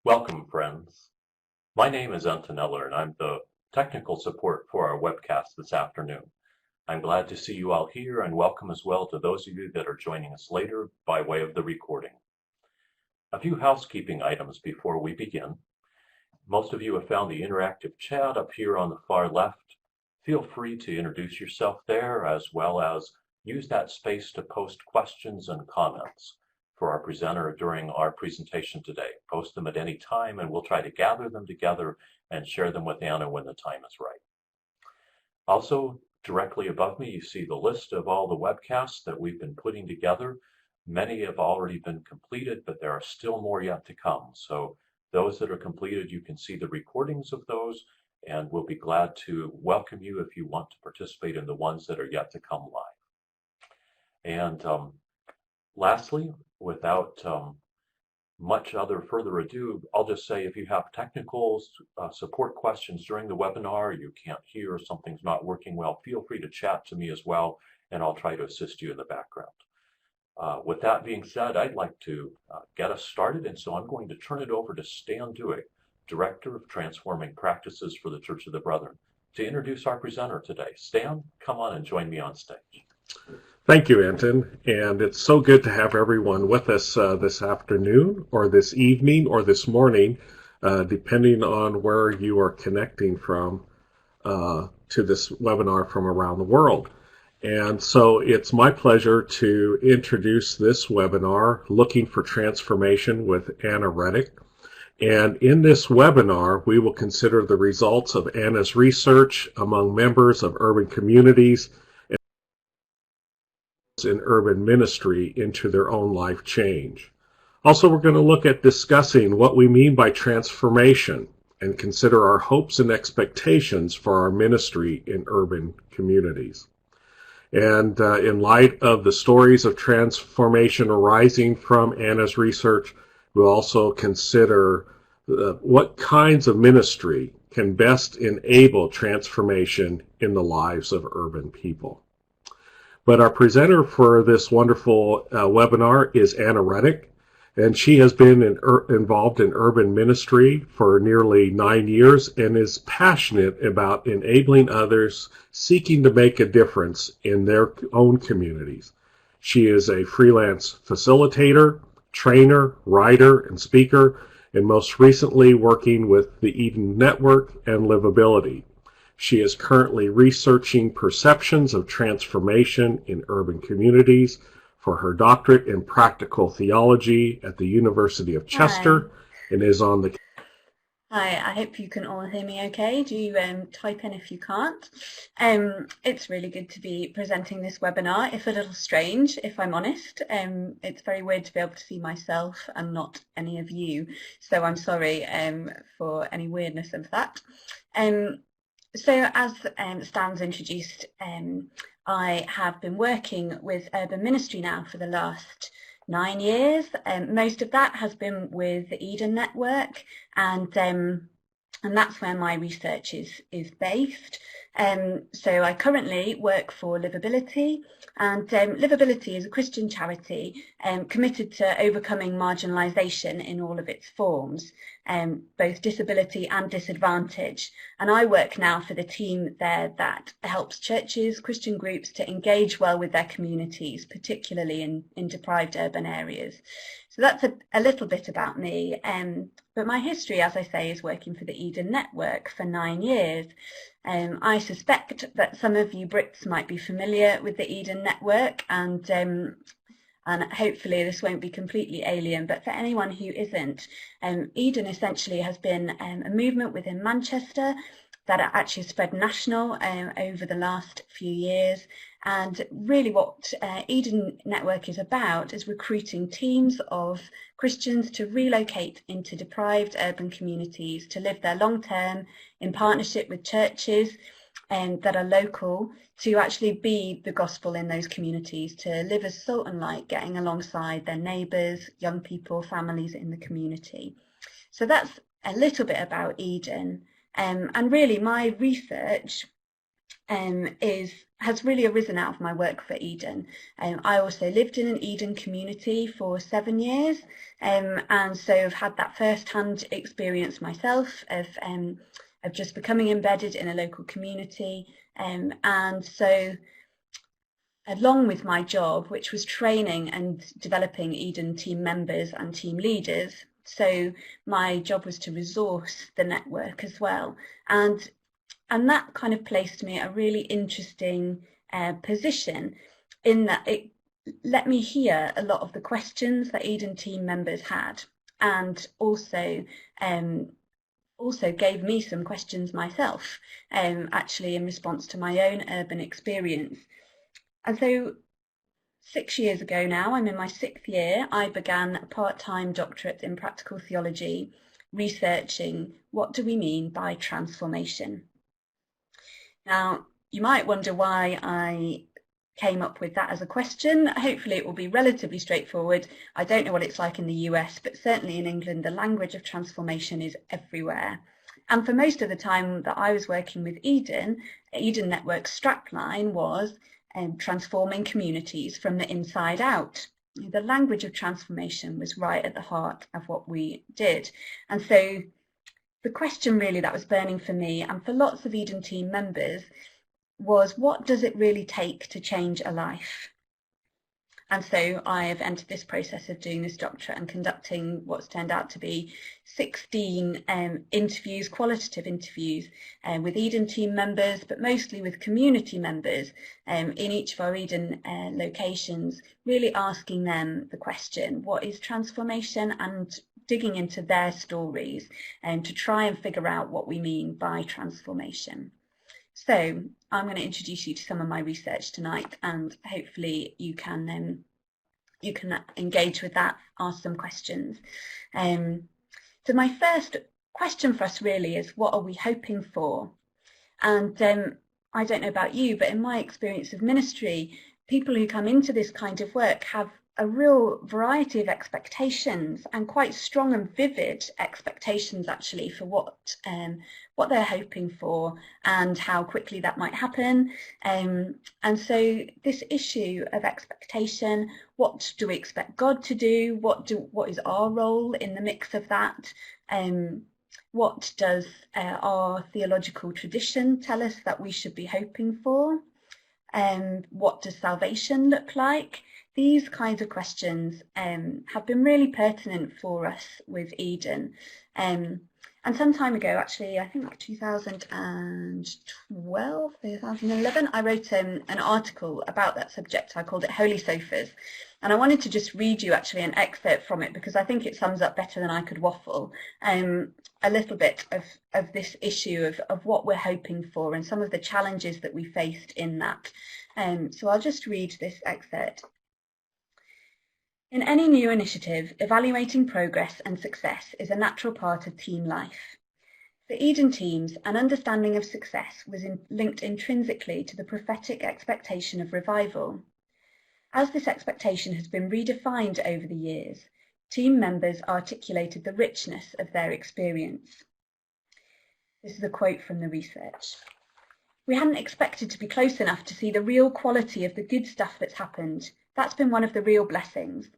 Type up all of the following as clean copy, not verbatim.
Welcome, friends. My name is Antonella, and I'm the technical support for our webcast this afternoon. I'm glad to see you all here, and welcome as well to those of you that are joining us later by way of the recording. A few housekeeping items before we begin. Most of you have found the interactive chat up here on the far left. Feel free to introduce yourself there, as well as use that space to post questions and comments for our presenter during our presentation today. Post them at any time, and we'll try to gather them together and share them with Anna when the time is right. Also, directly above me, you see the list of all the webcasts that we've been putting together. Many have already been completed, but there are still more yet to come. So those that are completed, you can see the recordings of those, and we'll be glad to welcome you if you want to participate in the ones that are yet to come live. And lastly, without much further ado, I'll just say if you have technical support questions during the webinar, you can't hear, something's not working well, feel free to chat to me as well, and I'll try to assist you in the background. With that being said, I'd like to get us started, and so I'm going to turn it over to Stan Dewick, Director of Transforming Practices for the Church of the Brethren, to introduce our presenter today. Stan, come on and join me on stage. Thank you, Anton, and it's so good to have everyone with us this afternoon, or this evening, or this morning, depending on where you are connecting from to this webinar from around the world. And so it's my pleasure to introduce this webinar, Looking for Transformation with Anna Ruddick. And in this webinar, we will consider the results of Anna's research among members of urban communities in urban ministry into their own life change. Also, we're going to look at discussing what we mean by transformation and consider our hopes and expectations for our ministry in urban communities. And in light of the stories of transformation arising from Anna's research, we'll also consider what kinds of ministry can best enable transformation in the lives of urban people. But our presenter for this wonderful webinar is Anna Ruddick, and she has been involved in urban ministry for nearly 9 years and is passionate about enabling others seeking to make a difference in their own communities. She is a freelance facilitator, trainer, writer, and speaker, and most recently working with the Eden Network and Livability. She is currently researching perceptions of transformation in urban communities for her doctorate in practical theology at the University of Chester. Hi. And is on the... Hi, I hope you can all hear me okay. Do type in if you can't. It's really good to be presenting this webinar. It's a little strange, if I'm honest. It's very weird to be able to see myself and not any of you. So I'm sorry for any weirdness of that. So as Stan's introduced, I have been working with urban ministry now for the last 9 years. Most of that has been with the Eden Network, and that's where my research is based. So I currently work for Livability, and Livability is a Christian charity committed to overcoming marginalisation in all of its forms, both disability and disadvantage. And I work now for the team there that helps churches, Christian groups to engage well with their communities, particularly in deprived urban areas. So that's a little bit about me. But my history, as I say, is working for the Eden Network for 9 years. I suspect that some of you Brits might be familiar with the Eden Network, and hopefully this won't be completely alien, but for anyone who isn't, Eden essentially has been a movement within Manchester that actually spread national over the last few years. And really what Eden Network is about is recruiting teams of Christians to relocate into deprived urban communities to live there long term in partnership with churches that are local, to actually be the gospel in those communities, to live as salt and light, getting alongside their neighbours, young people, families in the community. So that's a little bit about Eden. And really my research has really arisen out of my work for Eden. I also lived in an Eden community for 7 years, and so I've had that first-hand experience myself of just becoming embedded in a local community, and so along with my job, which was training and developing Eden team members and team leaders, so my job was to resource the network as well, and that kind of placed me at a really interesting position, in that it let me hear a lot of the questions that Eden team members had, and also gave me some questions myself, actually in response to my own urban experience. And so 6 years ago now, I'm in my 6th year, I began a part-time doctorate in practical theology, researching what do we mean by transformation. Now, you might wonder why I came up with that as a question. Hopefully it will be relatively straightforward. I don't know what it's like in the US, but certainly in England, the language of transformation is everywhere. And for most of the time that I was working with Eden Network's strapline was transforming communities from the inside out. The language of transformation was right at the heart of what we did. And so the question really that was burning for me and for lots of Eden team members was, what does it really take to change a life? And so I have entered this process of doing this doctorate and conducting what's turned out to be 16 interviews, qualitative interviews with Eden team members, but mostly with community members in each of our Eden locations, really asking them the question, what is transformation, and digging into their stories to try and figure out what we mean by transformation. So I'm going to introduce you to some of my research tonight, and hopefully you can engage with that, ask some questions. So my first question for us really is, what are we hoping for? And I don't know about you, but in my experience of ministry, people who come into this kind of work have a real variety of expectations, and quite strong and vivid expectations actually for what they're hoping for and how quickly that might happen. And so this issue of expectation, what do we expect God to do? What is our role in the mix of that? What does our theological tradition tell us that we should be hoping for? What does salvation look like? These kinds of questions have been really pertinent for us with Eden. And some time ago, actually, I think 2012, 2011, I wrote an article about that subject. I called it Holy Sofas. And I wanted to just read you actually an excerpt from it, because I think it sums up better than I could waffle a little bit of this issue of what we're hoping for and some of the challenges that we faced in that. So I'll just read this excerpt. In any new initiative, evaluating progress and success is a natural part of team life. For Eden teams, an understanding of success was linked intrinsically to the prophetic expectation of revival. As this expectation has been redefined over the years, team members articulated the richness of their experience. This is a quote from the research. We hadn't expected to be close enough to see the real quality of the good stuff that's happened. That's been one of the real blessings.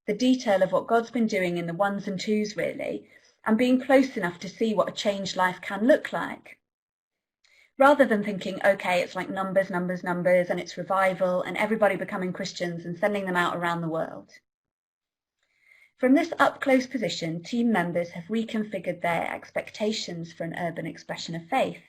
The detail of what God's been doing in the ones and twos, really, and being close enough to see what a changed life can look like. Rather than thinking, okay, it's like numbers, numbers, numbers, and it's revival, and everybody becoming Christians and sending them out around the world. From this up-close position, team members have reconfigured their expectations for an urban expression of faith.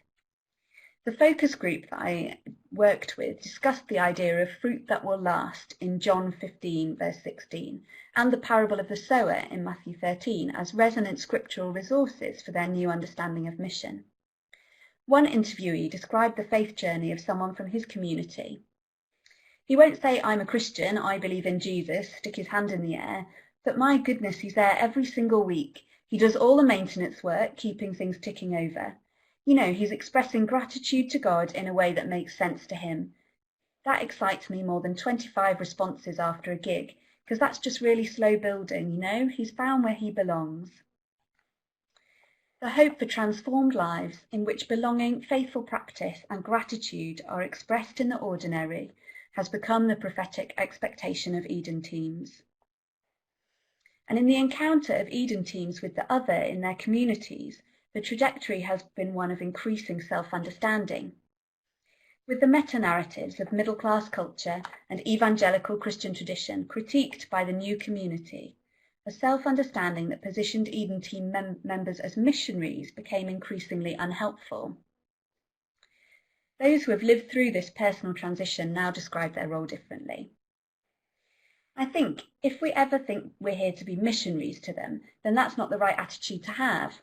The focus group that I worked with discussed the idea of fruit that will last in John 15, verse 16, and the parable of the sower in Matthew 13 as resonant scriptural resources for their new understanding of mission. One interviewee described the faith journey of someone from his community. He won't say, I'm a Christian, I believe in Jesus, stick his hand in the air, but my goodness, he's there every single week. He does all the maintenance work, keeping things ticking over. You know, he's expressing gratitude to God in a way that makes sense to him. That excites me more than 25 responses after a gig, because that's just really slow building, you know? He's found where he belongs. The hope for transformed lives in which belonging, faithful practice and gratitude are expressed in the ordinary has become the prophetic expectation of Eden teams. And in the encounter of Eden teams with the other in their communities, the trajectory has been one of increasing self-understanding. With the meta-narratives of middle-class culture and evangelical Christian tradition critiqued by the new community, a self-understanding that positioned Eden team members as missionaries became increasingly unhelpful. Those who have lived through this personal transition now describe their role differently. I think if we ever think we're here to be missionaries to them, then that's not the right attitude to have,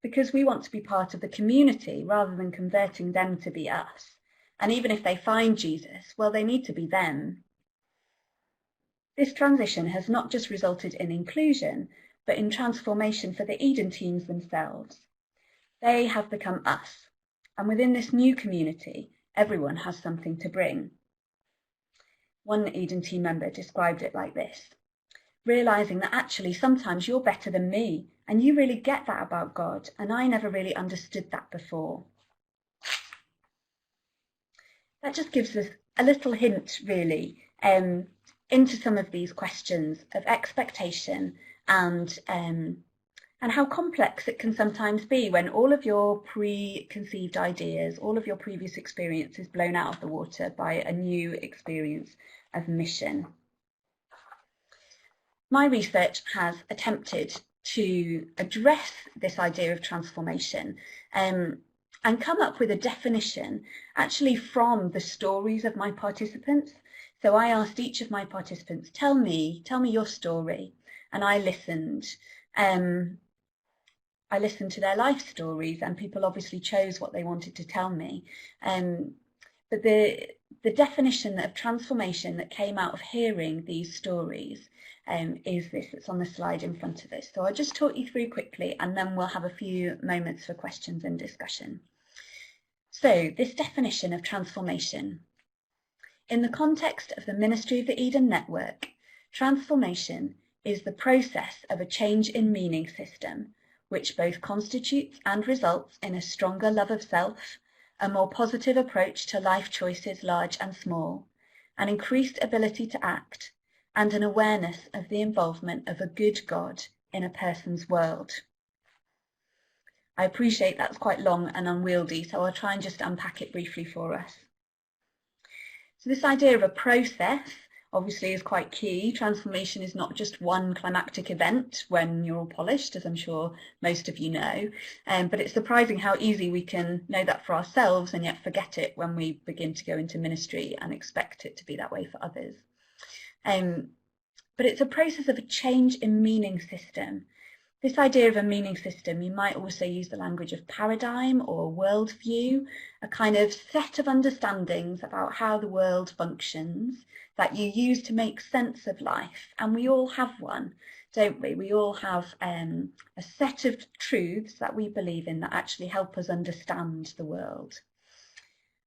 because we want to be part of the community rather than converting them to be us. And even if they find Jesus, well, they need to be them. This transition has not just resulted in inclusion, but in transformation for the Eden teams themselves. They have become us, and within this new community, everyone has something to bring. One Eden team member described it like this: realizing that actually sometimes you're better than me, and you really get that about God, and I never really understood that before. That just gives us a little hint, really, into some of these questions of expectation and how complex it can sometimes be when all of your preconceived ideas, all of your previous experience is blown out of the water by a new experience of mission. My research has attempted to address this idea of transformation and come up with a definition actually from the stories of my participants. So I asked each of my participants, tell me your story, and I listened. I listened to their life stories, and people obviously chose what they wanted to tell me. But the definition of transformation that came out of hearing these stories is this. It's on the slide in front of us. So I'll just talk you through quickly, and then we'll have a few moments for questions and discussion. So this definition of transformation. In the context of the Ministry of the Eden Network, transformation is the process of a change in meaning system, which both constitutes and results in a stronger love of self, a more positive approach to life choices large and small, an increased ability to act, and an awareness of the involvement of a good God in a person's world. I appreciate that's quite long and unwieldy, so I'll try and just unpack it briefly for us. So this idea of a process obviously is quite key. Transformation is not just one climactic event when you're all polished, as I'm sure most of you know, but it's surprising how easy we can know that for ourselves and yet forget it when we begin to go into ministry and expect it to be that way for others. But it's a process of a change in meaning system. This idea of a meaning system, you might also use the language of paradigm or worldview, a kind of set of understandings about how the world functions that you use to make sense of life. And we all have one, don't we? We all have a set of truths that we believe in that actually help us understand the world.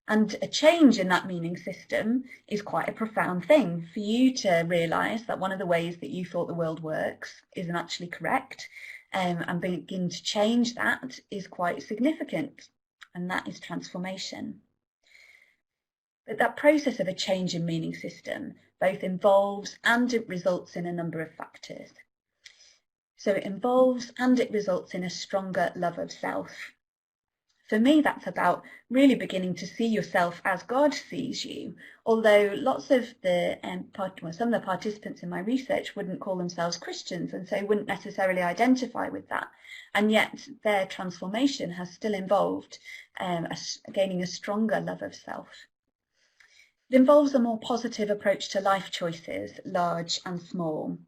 And a change in that meaning system is quite a profound thing. For you to realise that one of the ways that you thought the world works isn't actually correct, and begin to change that is quite significant, and that is transformation. But that process of a change in meaning system both involves and it results in a number of factors. So it involves and it results in a stronger love of self. For me, that's about really beginning to see yourself as God sees you, although lots of the some of the participants in my research wouldn't call themselves Christians and so wouldn't necessarily identify with that, and yet their transformation has still involved gaining a stronger love of self. It involves a more positive approach to life choices, large and small.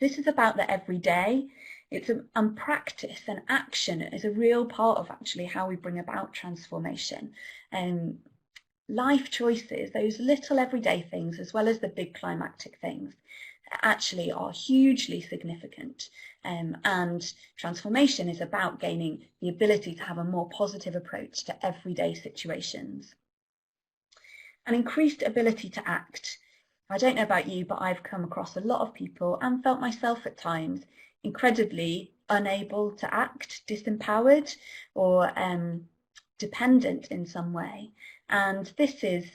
This is about the everyday. It's practice and action is a real part of actually how we bring about transformation. Life choices, those little everyday things, as well as the big climactic things, actually are hugely significant. And transformation is about gaining the ability to have a more positive approach to everyday situations. An increased ability to act. I don't know about you, but I've come across a lot of people and felt myself at times incredibly unable to act, disempowered, or dependent in some way. And this is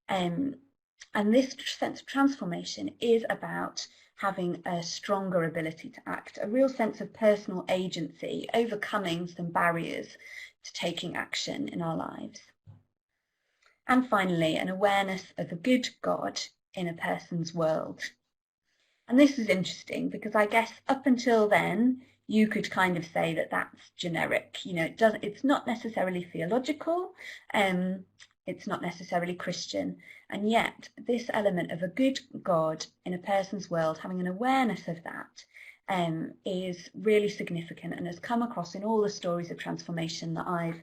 and this sense of transformation is about having a stronger ability to act, a real sense of personal agency, overcoming some barriers to taking action in our lives. And finally, an awareness of a good God in a person's world. And this is interesting because I guess up until then, you could kind of say that that's generic. You know, it's not necessarily theological, it's not necessarily Christian. And yet, this element of a good God in a person's world, having an awareness of that, is really significant and has come across in all the stories of transformation that I've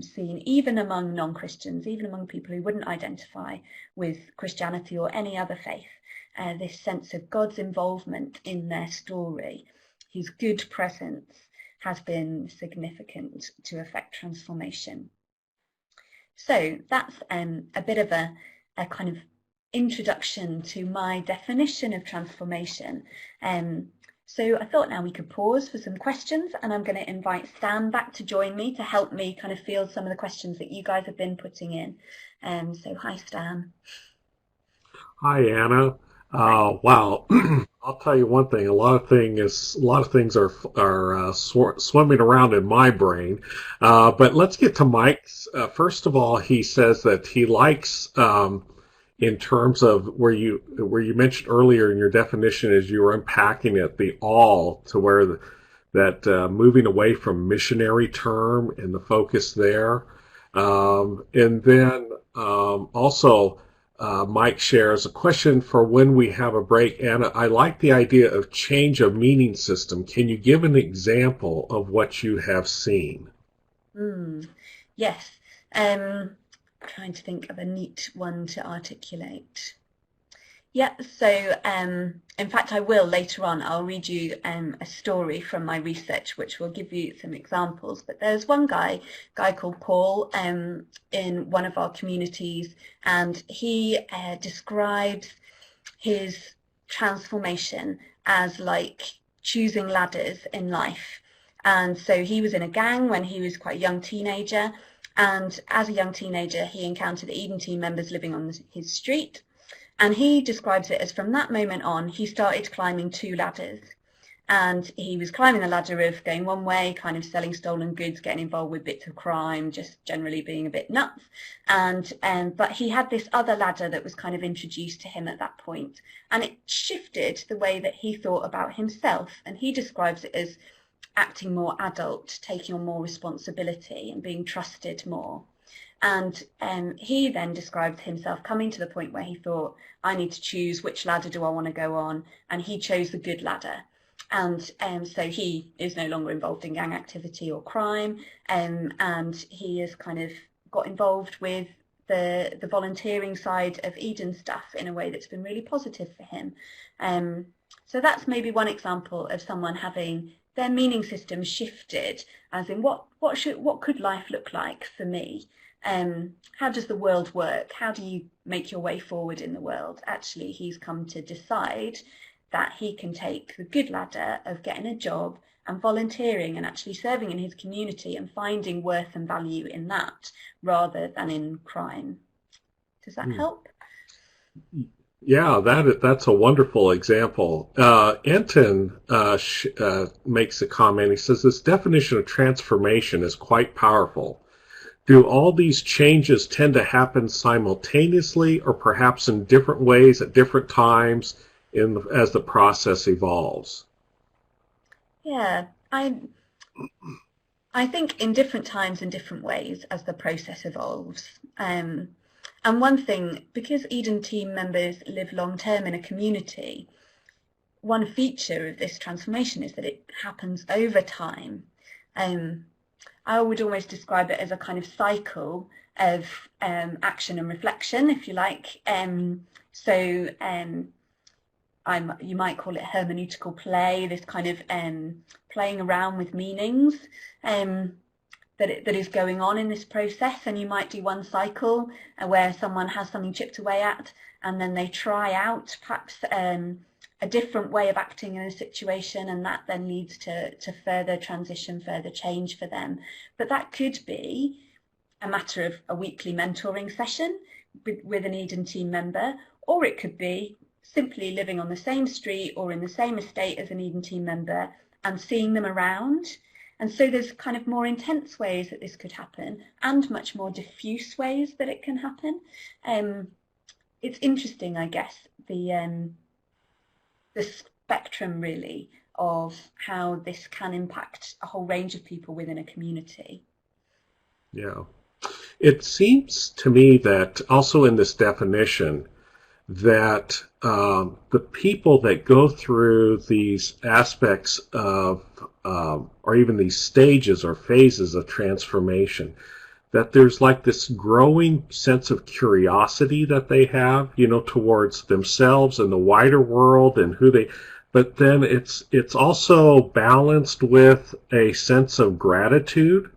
seen, even among non-Christians, even among people who wouldn't identify with Christianity or any other faith. This sense of God's involvement in their story, his good presence, has been significant to effect transformation. So that's a bit of a kind of introduction to my definition of transformation. So I thought now we could pause for some questions, and I'm going to invite Stan back to join me to help me kind of field some of the questions that you guys have been putting in. So hi, Stan. Hi, Anna. Wow. I'll tell you one thing. A lot of things are swimming around in my brain. But let's get to Mike's. First of all, he says that he likes, in terms of where you mentioned earlier in your definition as you were unpacking it, the all to where that moving away from missionary term and the focus there. And then also. Mike shares a question for when we have a break. Anna, I like the idea of change of meaning system. Can you give an example of what you have seen? Yes. Trying to think of a neat one to articulate. Yeah, so in fact I will later on. I'll read you a story from my research which will give you some examples. But there's one guy called Paul in one of our communities, and he describes his transformation as like choosing ladders in life. And so he was in a gang when he was quite a young teenager, and as a young teenager he encountered Eden team members living on his street. And he describes it as from that moment on, he started climbing 2 ladders. And he was climbing the ladder of going one way, kind of selling stolen goods, getting involved with bits of crime, just generally being a bit nuts. But he had this other ladder that was kind of introduced to him at that point. And it shifted the way that he thought about himself. And he describes it as acting more adult, taking on more responsibility and being trusted more. And he then described himself coming to the point where he thought, I need to choose which ladder do I want to go on, and he chose the good ladder. And so he is no longer involved in gang activity or crime, and he has kind of got involved with the volunteering side of Eden stuff in a way that's been really positive for him. So that's maybe one example of someone having their meaning system shifted, as in what could life look like for me? How does the world work? How do you make your way forward in the world? Actually, he's come to decide that he can take the good ladder of getting a job and volunteering and actually serving in his community and finding worth and value in that rather than in crime. Does that help? Yeah, that's a wonderful example. Enton makes a comment. He says this definition of transformation is quite powerful. Do all these changes tend to happen simultaneously or perhaps in different ways at different times as the process evolves? Yeah, I think in different times and different ways as the process evolves. And one thing, because Eden team members live long term in a community, one feature of this transformation is that it happens over time. I would almost describe it as a kind of cycle of action and reflection, if you like. You might call it hermeneutical play, this kind of playing around with meanings. that is going on in this process, and you might do one cycle where someone has something chipped away at, and then they try out perhaps a different way of acting in a situation, and that then leads to further transition, further change for them. But that could be a matter of a weekly mentoring session with an Eden team member, or it could be simply living on the same street or in the same estate as an Eden team member and seeing them around. And so there's kind of more intense ways that this could happen and much more diffuse ways that it can happen. It's interesting, I guess, the spectrum really of how this can impact a whole range of people within a community. Yeah. It seems to me that also in this definition that the people that go through these aspects of, or even these stages or phases of transformation, that there's like this growing sense of curiosity that they have, towards themselves and the wider world and who they, but then it's also balanced with a sense of gratitude,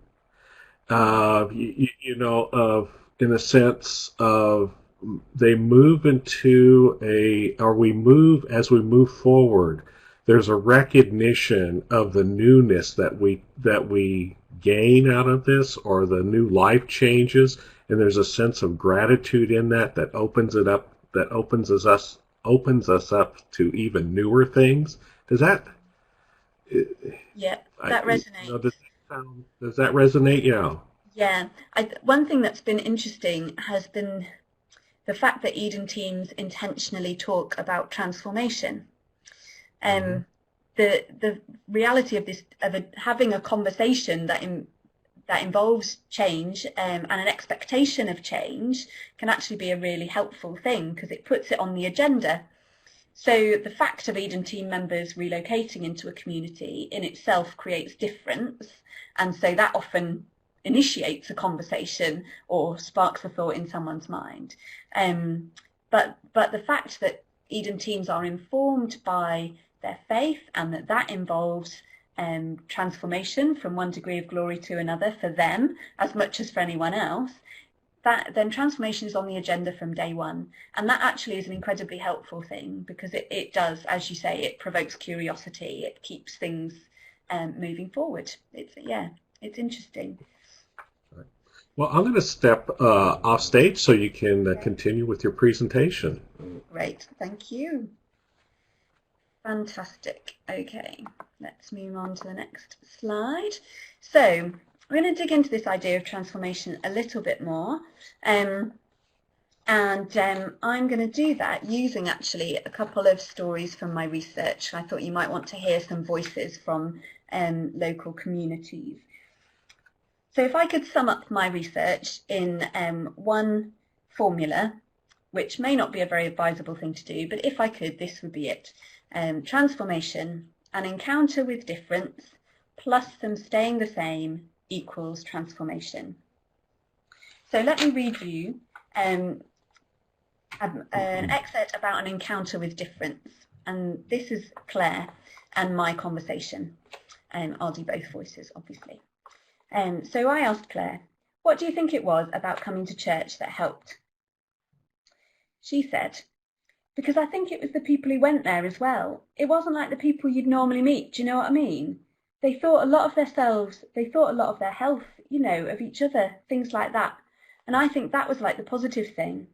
in a sense of they move into as we move forward, there's a recognition of the newness that we gain out of this, or the new life changes, and there's a sense of gratitude in that opens it up, that opens us up to even newer things. Does that? Yeah, that resonates. Does that resonate? Yeah. Yeah. One thing that's been interesting has been the fact that Eden teams intentionally talk about transformation. The reality of this, having a conversation that involves change and an expectation of change, can actually be a really helpful thing because it puts it on the agenda. So the fact of Eden team members relocating into a community in itself creates difference, and so that often initiates a conversation or sparks a thought in someone's mind. But the fact that Eden teams are informed by their faith, and that involves transformation from one degree of glory to another for them as much as for anyone else, that then transformation is on the agenda from day one. And that actually is an incredibly helpful thing, because it does, as you say, it provokes curiosity, it keeps things moving forward. It's interesting. Well, I'm going to step off stage so you can continue with your presentation. Great, thank you. Fantastic. Okay, let's move on to the next slide. So we're going to dig into this idea of transformation a little bit more. I'm going to do that using actually a couple of stories from my research. I thought you might want to hear some voices from local communities. So if I could sum up my research in one formula, which may not be a very advisable thing to do, but if I could, this would be it. Transformation, an encounter with difference, plus them staying the same, equals transformation. So let me read you an excerpt about an encounter with difference. And this is Claire and my conversation. I'll do both voices, obviously. So I asked Claire, what do you think it was about coming to church that helped? She said, because I think it was the people who went there as well. It wasn't like the people you'd normally meet, do you know what I mean? They thought a lot of themselves, they thought a lot of their health, of each other, things like that. And I think that was like the positive thing.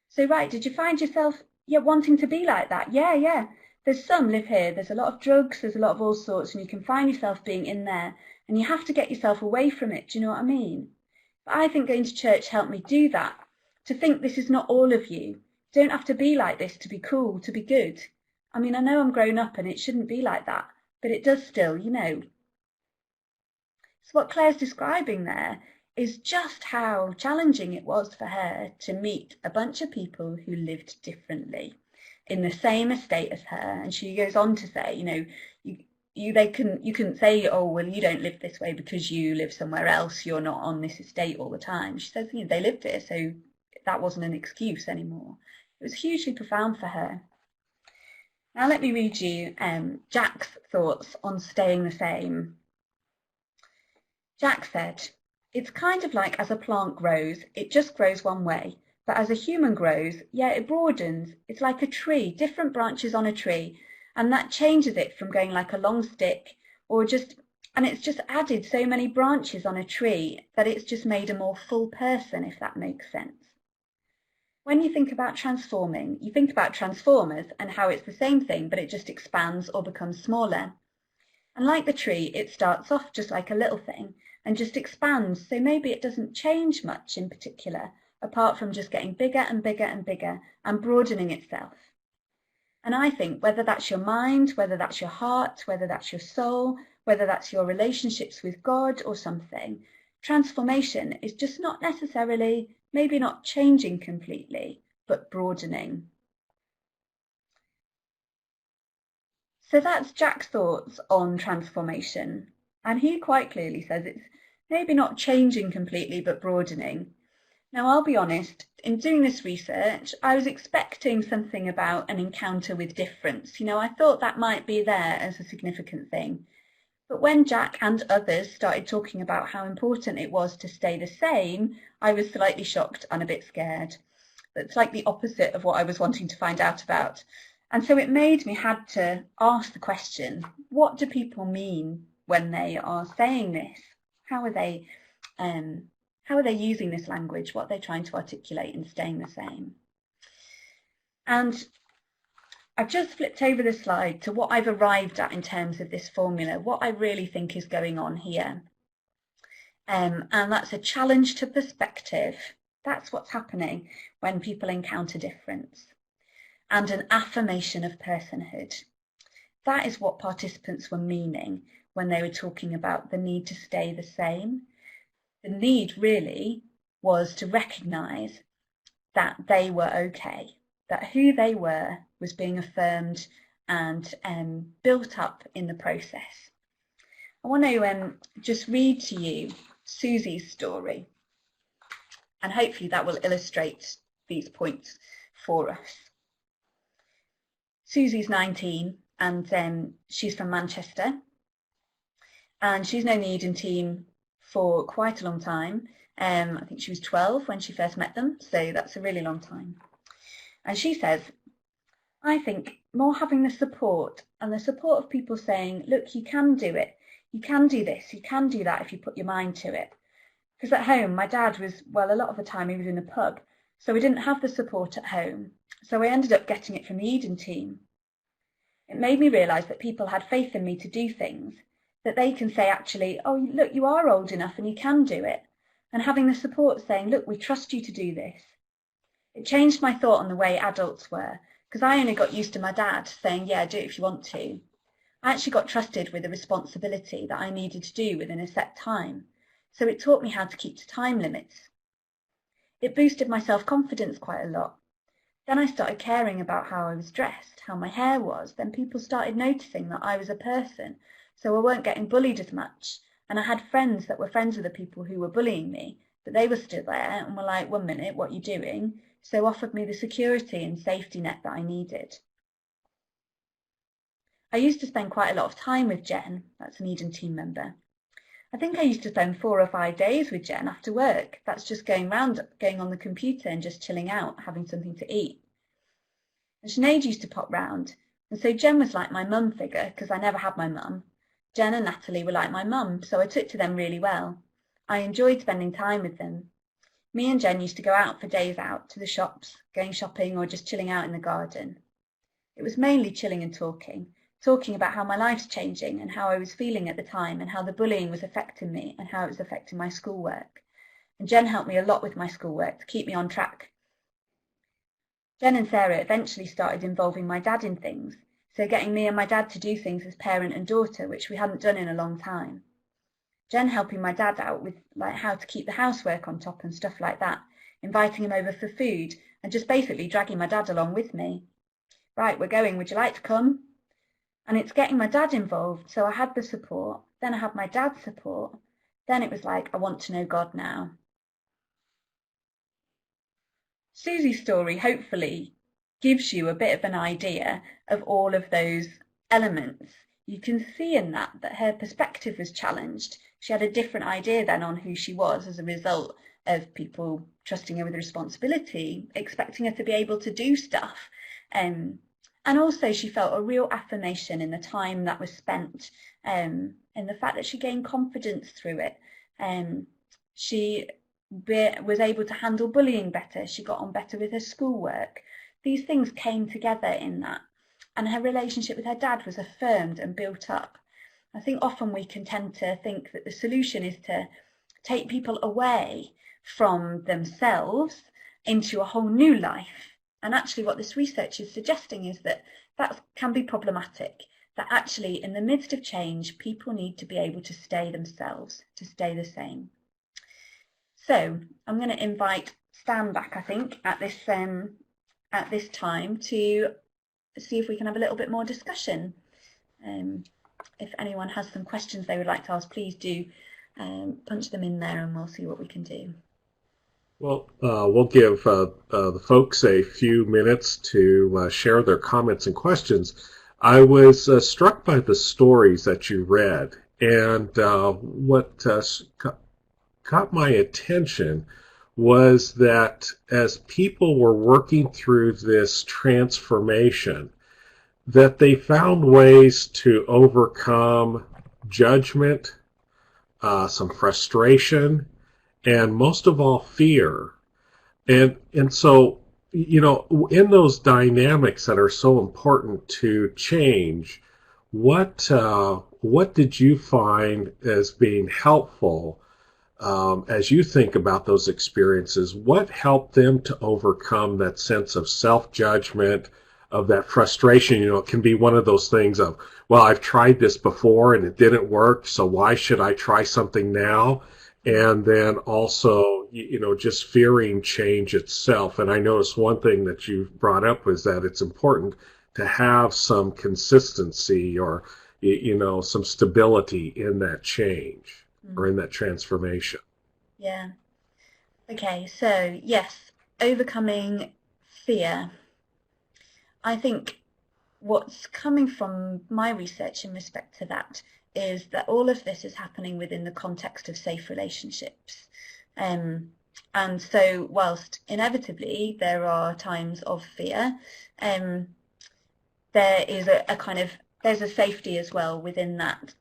So right, did you find yourself wanting to be like that? Yeah. There's some live here, there's a lot of drugs, there's a lot of all sorts, and you can find yourself being in there, and you have to get yourself away from it, do you know what I mean? But I think going to church helped me do that, to think this is not all of you. Don't have to be like this to be cool, to be good. I mean, I know I'm grown up and it shouldn't be like that, but it does still, So what Claire's describing there is just how challenging it was for her to meet a bunch of people who lived differently in the same estate as her. And she goes on to say, you couldn't say, oh, well, you don't live this way because you live somewhere else, you're not on this estate all the time. She says, they lived here, so that wasn't an excuse anymore. It was hugely profound for her. Now let me read you Jack's thoughts on staying the same. Jack said, "It's kind of like as a plant grows, it just grows one way. But as a human grows, yeah, it broadens. It's like a tree, different branches on a tree, and that changes it from going like a long stick and it's just added so many branches on a tree that it's just made a more full person, if that makes sense." When you think about transforming, you think about transformers and how it's the same thing, but it just expands or becomes smaller. And like the tree, it starts off just like a little thing and just expands, so maybe it doesn't change much in particular, apart from just getting bigger and bigger and bigger and broadening itself. And I think whether that's your mind, whether that's your heart, whether that's your soul, whether that's your relationships with God or something, transformation is just not necessarily, maybe not changing completely, but broadening. So that's Jack's thoughts on transformation. And he quite clearly says it's maybe not changing completely, but broadening. Now, I'll be honest, in doing this research, I was expecting something about an encounter with difference. I thought that might be there as a significant thing. But when Jack and others started talking about how important it was to stay the same, I was slightly shocked and a bit scared. That's like the opposite of what I was wanting to find out about. And so it made me had to ask the question, what do people mean when they are saying this? How are they using this language? What are they trying to articulate in staying the same? And I've just flipped over the slide to what I've arrived at in terms of this formula, what I really think is going on here. And that's a challenge to perspective. That's what's happening when people encounter difference. And an affirmation of personhood. That is what participants were meaning when they were talking about the need to stay the same. The need really was to recognise that they were okay, that who they were was being affirmed and built up in the process. I want to just read to you Susie's story, and hopefully that will illustrate these points for us. Susie's 19 and she's from Manchester, and she's known the Eden team for quite a long time. I think she was 12 when she first met them, so that's a really long time. And she says, "I think more having the support and the support of people saying, look, you can do it, you can do this, you can do that if you put your mind to it." Because at home, my dad was, well, a lot of the time he was in a pub, so we didn't have the support at home. So I ended up getting it from the Eden team. It made me realise that people had faith in me to do things, that they can say actually, oh, look, you are old enough and you can do it. And having the support saying, look, we trust you to do this. It changed my thought on the way adults were, because I only got used to my dad saying, yeah, do it if you want to. I actually got trusted with a responsibility that I needed to do within a set time. So it taught me how to keep to time limits. It boosted my self-confidence quite a lot. Then I started caring about how I was dressed, how my hair was. Then people started noticing that I was a person, so I weren't getting bullied as much. And I had friends that were friends with the people who were bullying me, but they were still there and were like, 1 minute, what are you doing? So offered me the security and safety net that I needed. I used to spend quite a lot of time with Jen, that's an Eden team member. I think I used to spend 4 or 5 days with Jen after work. That's just going on the computer and just chilling out, having something to eat. And Sinead used to pop round. And so Jen was like my mum figure, because I never had my mum. Jen and Natalie were like my mum, so I took to them really well. I enjoyed spending time with them. Me and Jen used to go out for days out to the shops, going shopping or just chilling out in the garden. It was mainly chilling and talking about how my life's changing and how I was feeling at the time and how the bullying was affecting me and how it was affecting my schoolwork. And Jen helped me a lot with my schoolwork to keep me on track. Jen and Sarah eventually started involving my dad in things, so getting me and my dad to do things as parent and daughter, which we hadn't done in a long time. Jen helping my dad out with like how to keep the housework on top and stuff like that, inviting him over for food and just basically dragging my dad along with me. Right, we're going, would you like to come? And it's getting my dad involved, so I had the support, then I had my dad's support, then it was like, I want to know God now. Susie's story hopefully gives you a bit of an idea of all of those elements. you can see in that her perspective was challenged. She had a different idea then on who she was as a result of people trusting her with responsibility, expecting her to be able to do stuff. And also she felt a real affirmation in the time that was spent, and the fact that she gained confidence through it. She was able to handle bullying better. She got on better with her schoolwork. These things came together in that. And her relationship with her dad was affirmed and built up. I think often we can tend to think that the solution is to take people away from themselves into a whole new life. And actually what this research is suggesting is that that can be problematic, that actually in the midst of change, people need to be able to stay themselves, to stay the same. So I'm going to invite Stan back, I think, at this time to see if we can have a little bit more discussion. If anyone has some questions they would like to ask, please do punch them in there and we'll see what we can do. Well, we'll give the folks a few minutes to share their comments and questions. I was struck by the stories that you read, and what caught my attention was that as people were working through this transformation, that they found ways to overcome judgment, some frustration, and most of all, fear. And so, you know, in those dynamics that are so important to change, what did you find as being helpful as you think about those experiences? What helped them to overcome that sense of self-judgment, of that frustration? You know, it can be one of those things of, well, I've tried this before and it didn't work, so why should I try something now? And then also, you know, just fearing change itself. And I noticed one thing that you brought up was that it's important to have some consistency or, you know, some stability in that change or in that transformation. Yeah. Okay, so yes, overcoming fear. I think what's coming from my research in respect to that is that all of this is happening within the context of safe relationships. And so whilst inevitably there are times of fear, there is there's a safety as well within that.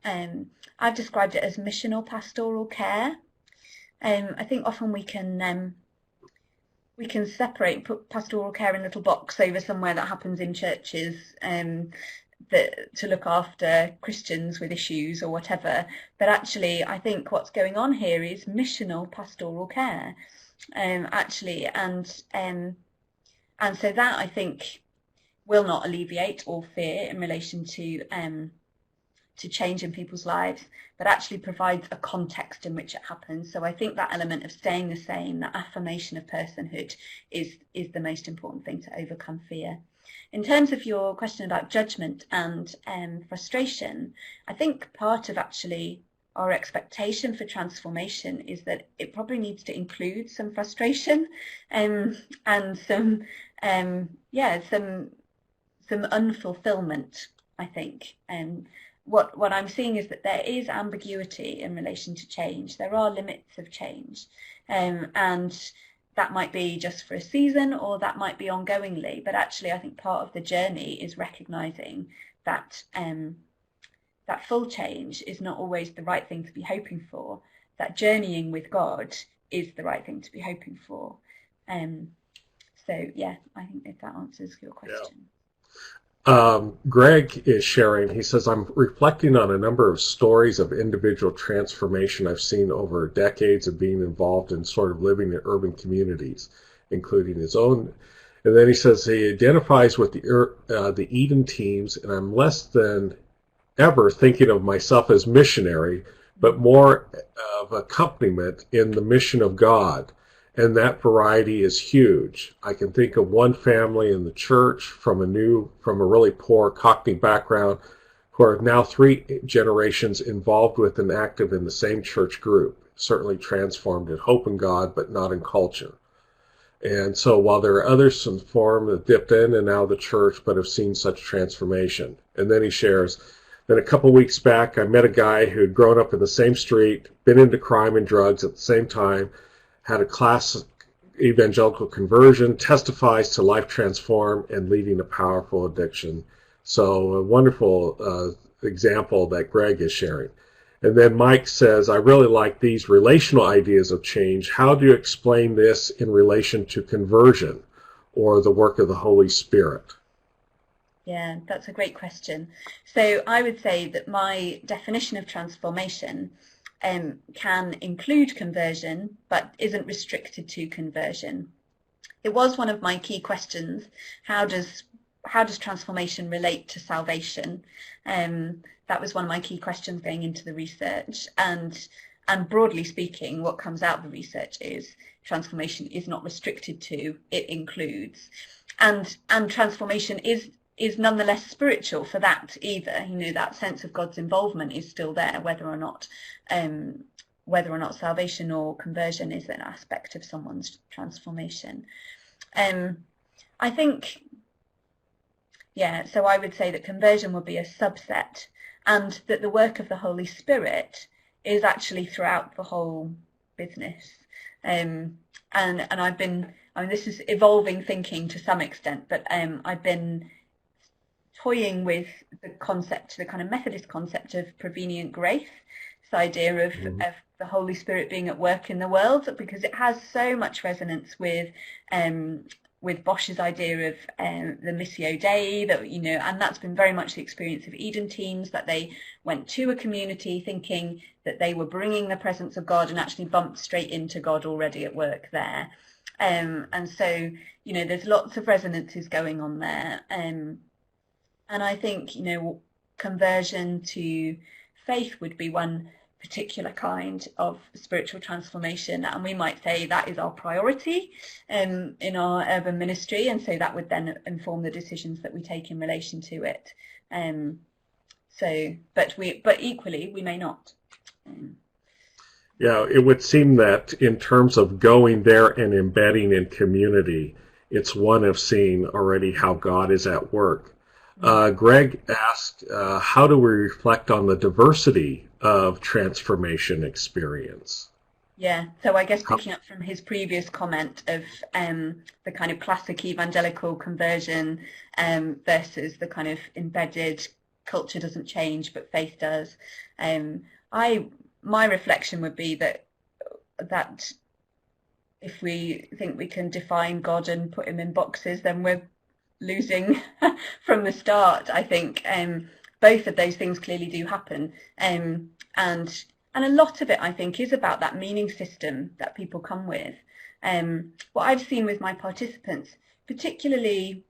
I've described it as missional pastoral care. I think often we can put pastoral care in a little box over somewhere that happens in churches, to look after Christians with issues or whatever. But actually, I think what's going on here is missional pastoral care, actually, and so that I think will not alleviate all fear in relation to change in people's lives, but actually provides a context in which it happens. So I think that element of staying the same, that affirmation of personhood, is the most important thing to overcome fear. In terms of your question about judgment and frustration, I think part of actually our expectation for transformation is that it probably needs to include some frustration, and some unfulfillment, I think. What I'm seeing is that there is ambiguity in relation to change. There are limits of change, and that might be just for a season or that might be ongoingly. But actually, I think part of the journey is recognizing that that full change is not always the right thing to be hoping for. That journeying with God is the right thing to be hoping for. So yeah, I think if that answers your question. Greg is sharing, he says, I'm reflecting on a number of stories of individual transformation I've seen over decades of being involved in sort of living in urban communities, including his own. And then he says he identifies with the Eden teams, and I'm less than ever thinking of myself as missionary, but more of accompaniment in the mission of God. And that variety is huge. I can think of one family in the church from a really poor Cockney background who are now 3 generations involved with and active in the same church group, certainly transformed in hope in God, but not in culture. And so while there are others in form that dipped in and out of the church but have seen such transformation. And then he shares, Then a couple weeks back, I met a guy who had grown up in the same street, been into crime and drugs at the same time, had a classic evangelical conversion, testifies to life transform and leading a powerful addiction. So a wonderful example that Greg is sharing. And then Mike says, I really like these relational ideas of change. How do you explain this in relation to conversion or the work of the Holy Spirit? Yeah, that's a great question. So I would say that my definition of transformation can include conversion, but isn't restricted to conversion. It was one of my key questions. How does transformation relate to salvation? That was one of my key questions going into the research. And broadly speaking, what comes out of the research is transformation is not restricted to, it includes. And transformation is nonetheless spiritual for that either. You know, that sense of God's involvement is still there, whether or not salvation or conversion is an aspect of someone's transformation. I think, yeah, so I would say that conversion would be a subset, and that the work of the Holy Spirit is actually throughout the whole business. And I've been, I mean, this is evolving thinking to some extent, but I've been toying with the concept, the kind of Methodist concept of prevenient grace, this idea of the Holy Spirit being at work in the world, because it has so much resonance with Bosch's idea of the Missio Dei, that, you know, and that's been very much the experience of Eden teams, that they went to a community thinking that they were bringing the presence of God and actually bumped straight into God already at work there. And so, you know, there's lots of resonances going on there. And I think, you know, conversion to faith would be one particular kind of spiritual transformation, and we might say that is our priority in our urban ministry, and so that would then inform the decisions that we take in relation to it. But equally we may not. Yeah, it would seem that in terms of going there and embedding in community, it's one of seeing already how God is at work. Greg asked, how do we reflect on the diversity of transformation experience? Yeah, so I guess picking up from his previous comment of the kind of classic evangelical conversion versus the kind of embedded culture doesn't change but faith does. My reflection would be that if we think we can define God and put him in boxes, then we're losing from the start. I think both of those things clearly do happen, and a lot of it, I think, is about that meaning system that people come with. What I've seen with my participants, particularly,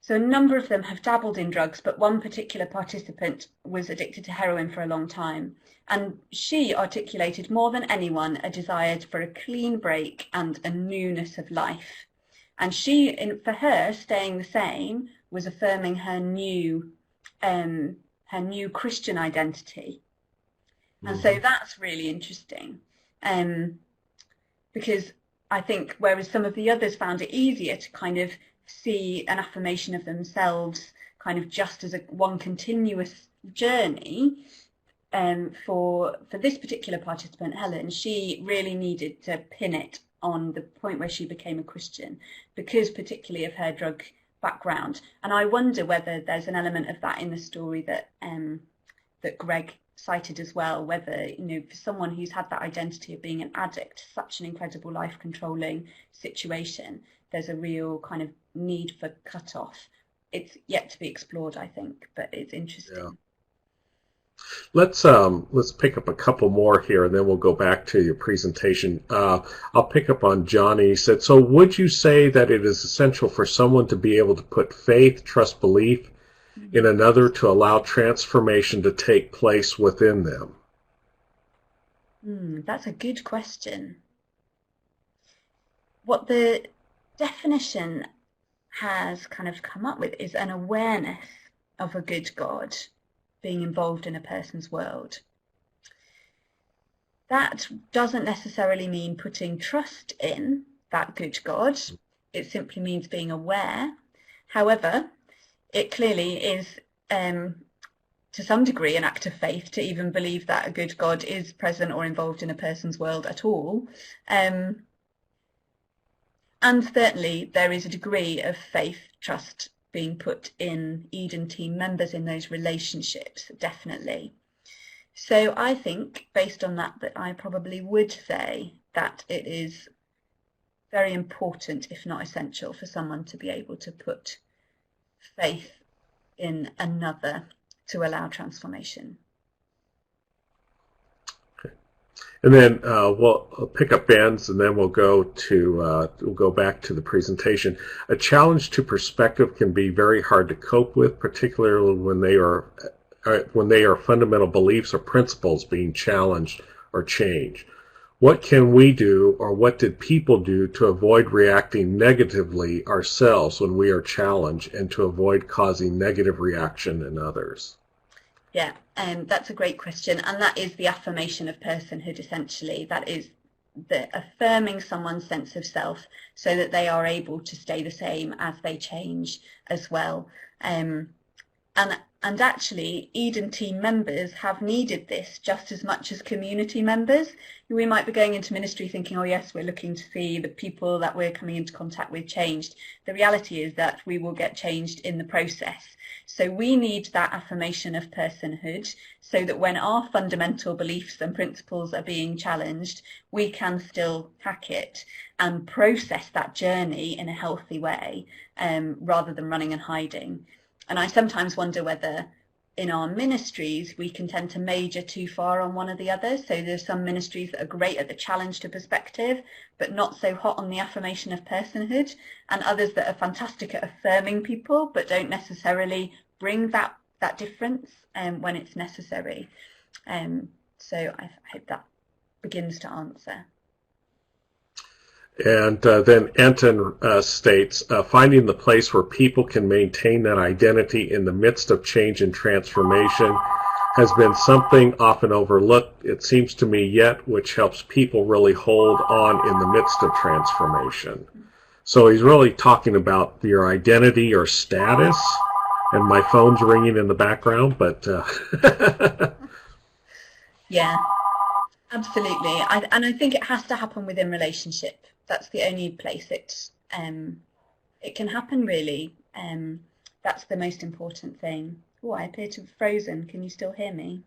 so a number of them have dabbled in drugs, but one particular participant was addicted to heroin for a long time, and she articulated more than anyone a desire for a clean break and a newness of life. And for her, staying the same was affirming her new Christian identity. And so that's really interesting, because I think whereas some of the others found it easier to kind of see an affirmation of themselves kind of just as one continuous journey, for this particular participant, Helen, she really needed to pin it on the point where she became a Christian, because particularly of her drug background. And I wonder whether there's an element of that in the story that Greg cited as well, whether, you know, for someone who's had that identity of being an addict, such an incredible life controlling situation, there's a real kind of need for cut-off. It's yet to be explored, I think, but it's interesting. Yeah. Let's pick up a couple more here, and then we'll go back to your presentation. I'll pick up on Johnny. He said, so would you say that it is essential for someone to be able to put faith, trust, belief in another to allow transformation to take place within them? That's a good question. What the definition has kind of come up with is an awareness of a good God being involved in a person's world. That doesn't necessarily mean putting trust in that good God. It simply means being aware. However, it clearly is to some degree, an act of faith to even believe that a good God is present or involved in a person's world at all. And certainly there is a degree of faith, trust being put in Eden team members in those relationships, definitely. So I think, based on that, I probably would say that it is very important, if not essential, for someone to be able to put faith in another to allow transformation. Okay. And then we'll pick up ends, and then we'll go back to the presentation. A challenge to perspective can be very hard to cope with, particularly when they are fundamental beliefs or principles being challenged or changed. What can we do, or what did people do to avoid reacting negatively ourselves when we are challenged, and to avoid causing negative reaction in others? Yeah, that's a great question, and that is the affirmation of personhood, essentially. That is the affirming someone's sense of self so that they are able to stay the same as they change as well. And actually, Eden team members have needed this just as much as community members. We might be going into ministry thinking, oh yes, we're looking to see the people that we're coming into contact with changed. The reality is that we will get changed in the process. So we need that affirmation of personhood so that when our fundamental beliefs and principles are being challenged, we can still hack it and process that journey in a healthy way, rather than running and hiding. And I sometimes wonder whether in our ministries we can tend to major too far on one or the other. So there's some ministries that are great at the challenge to perspective, but not so hot on the affirmation of personhood, and others that are fantastic at affirming people, but don't necessarily bring that difference when it's necessary. So I hope that begins to answer. And then Anton states, finding the place where people can maintain that identity in the midst of change and transformation has been something often overlooked, it seems to me, yet which helps people really hold on in the midst of transformation. So he's really talking about your identity or status, and my phone's ringing in the background, but... Yeah, absolutely. And I think it has to happen within relationship. That's the only place it can happen, really. That's the most important thing. Oh, I appear to have frozen. Can you still hear me?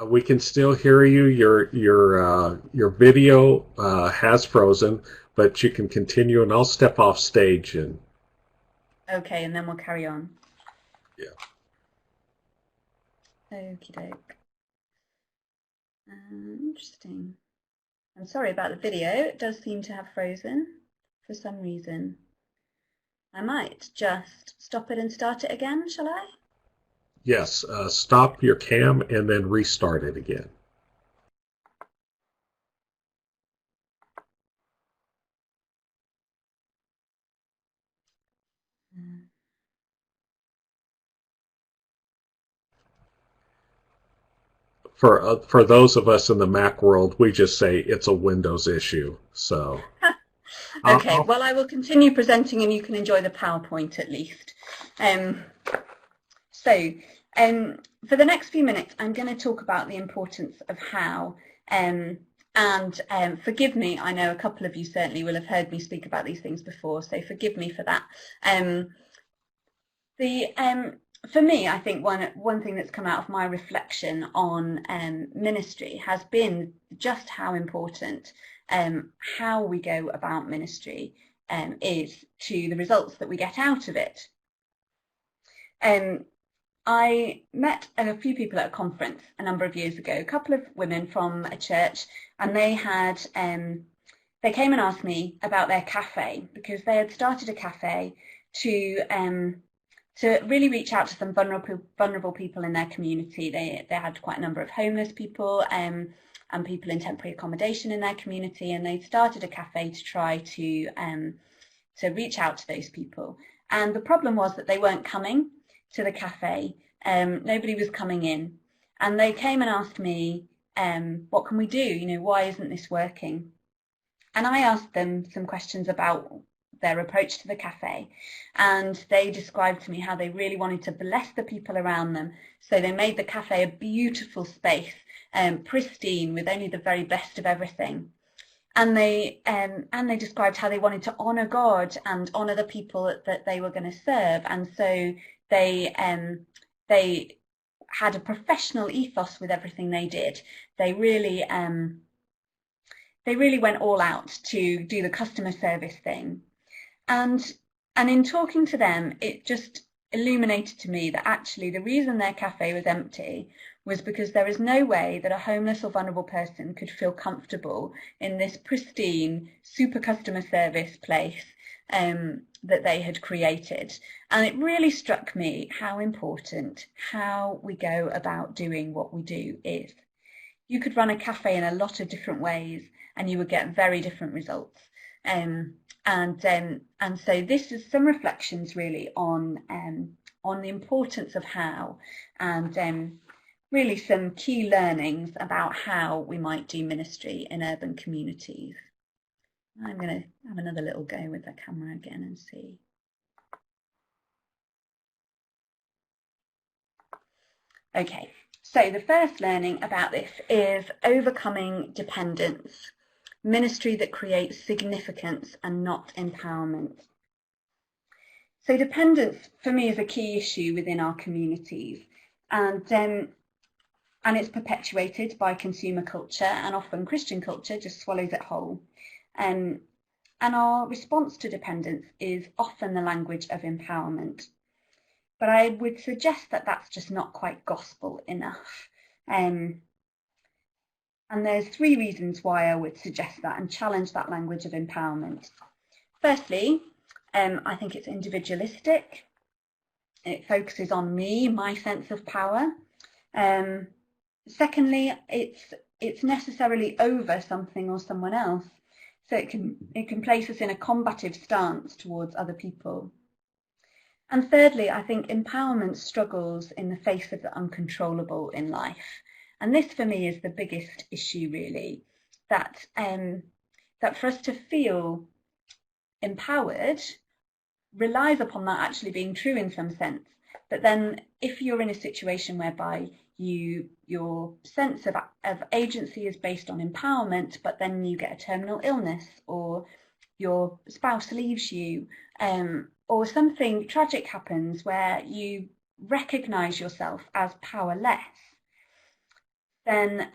We can still hear you. Your video has frozen, but you can continue, and I'll step off stage. And okay, and then we'll carry on. Yeah. Okie doke. Interesting. I'm sorry about the video. It does seem to have frozen for some reason. I might just stop it and start it again, shall I? Yes, stop your cam and then restart it again. For those of us in the Mac world, we just say it's a Windows issue. So. Okay, well, I will continue presenting and you can enjoy the PowerPoint at least. For the next few minutes, I'm going to talk about the importance of how, and forgive me, I know a couple of you certainly will have heard me speak about these things before, so forgive me for that. For me, I think one thing that's come out of my reflection on ministry has been just how important how we go about ministry is to the results that we get out of it. I met a few people at a conference a number of years ago, a couple of women from a church, and they came and asked me about their cafe, because they had started a cafe to really reach out to some vulnerable people in their community. They had quite a number of homeless people and people in temporary accommodation in their community, and they started a cafe to try to reach out to those people. And the problem was that they weren't coming to the cafe. Nobody was coming in, and they came and asked me, what can we do? Why isn't this working? And I asked them some questions about their approach to the cafe, and they described to me how they really wanted to bless the people around them. So they made the cafe a beautiful space, pristine, with only the very best of everything. And they described how they wanted to honour God and honour the people that they were going to serve, and so they had a professional ethos with everything they did. They really went all out to do the customer service thing, and in talking to them, it just illuminated to me that actually the reason their cafe was empty was because there is no way that a homeless or vulnerable person could feel comfortable in this pristine, super customer service place that they had created. And it really struck me how important how we go about doing what we do is. You could run a cafe in a lot of different ways and you would get very different results. And so this is some reflections really on the importance of how, and really some key learnings about how we might do ministry in urban communities. I'm going to have another little go with the camera again and see. Okay, so the first learning about this is overcoming dependence, ministry that creates significance and not empowerment. So dependence for me is a key issue within our communities, and it's perpetuated by consumer culture, and often Christian culture just swallows it whole. And our response to dependence is often the language of empowerment. But I would suggest that that's just not quite gospel enough. And there's 3 reasons why I would suggest that and challenge that language of empowerment. Firstly, I think it's individualistic. It focuses on me, my sense of power. Secondly, it's necessarily over something or someone else. So it can place us in a combative stance towards other people. And thirdly, I think empowerment struggles in the face of the uncontrollable in life. And this for me is the biggest issue really, that for us to feel empowered relies upon that actually being true in some sense. But then if you're in a situation whereby your sense of agency is based on empowerment, but then you get a terminal illness, or your spouse leaves you, or something tragic happens where you recognise yourself as powerless, then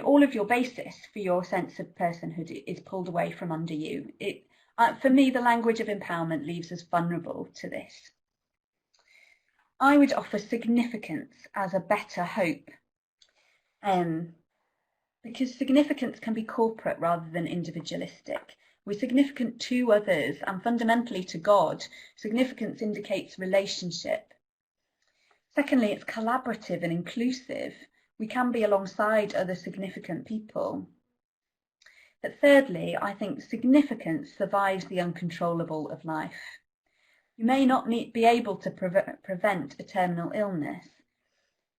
all of your basis for your sense of personhood is pulled away from under you. For me, the language of empowerment leaves us vulnerable to this. I would offer significance as a better hope, because significance can be corporate rather than individualistic. We're significant to others and fundamentally to God. Significance indicates relationship. Secondly, it's collaborative and inclusive. We can be alongside other significant people. But thirdly, I think significance survives the uncontrollable of life. You may not be able to prevent a terminal illness,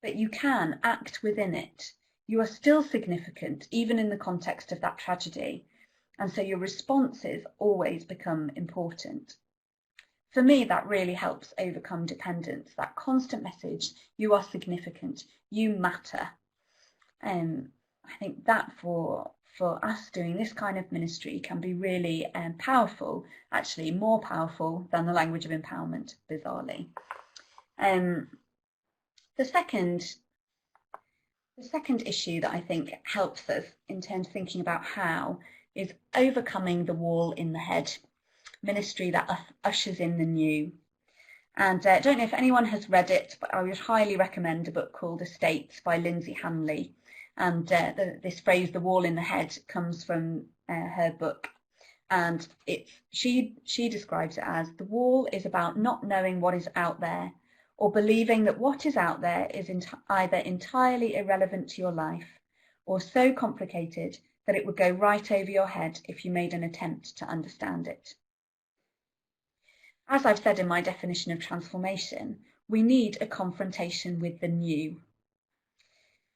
but you can act within it. You are still significant, even in the context of that tragedy, and so your responses always become important. For me, that really helps overcome dependence, that constant message, you are significant, you matter. I think that for us doing this kind of ministry can be really powerful, actually more powerful than the language of empowerment, bizarrely. The second issue that I think helps us in terms of thinking about how is overcoming the wall in the head, ministry that ushers in the new. And I don't know if anyone has read it, but I would highly recommend a book called Estates by Lindsay Hanley. And this phrase, the wall in the head, comes from her book. And she describes it as, the wall is about not knowing what is out there, or believing that what is out there is either entirely irrelevant to your life, or so complicated that it would go right over your head if you made an attempt to understand it. As I've said in my definition of transformation, we need a confrontation with the new.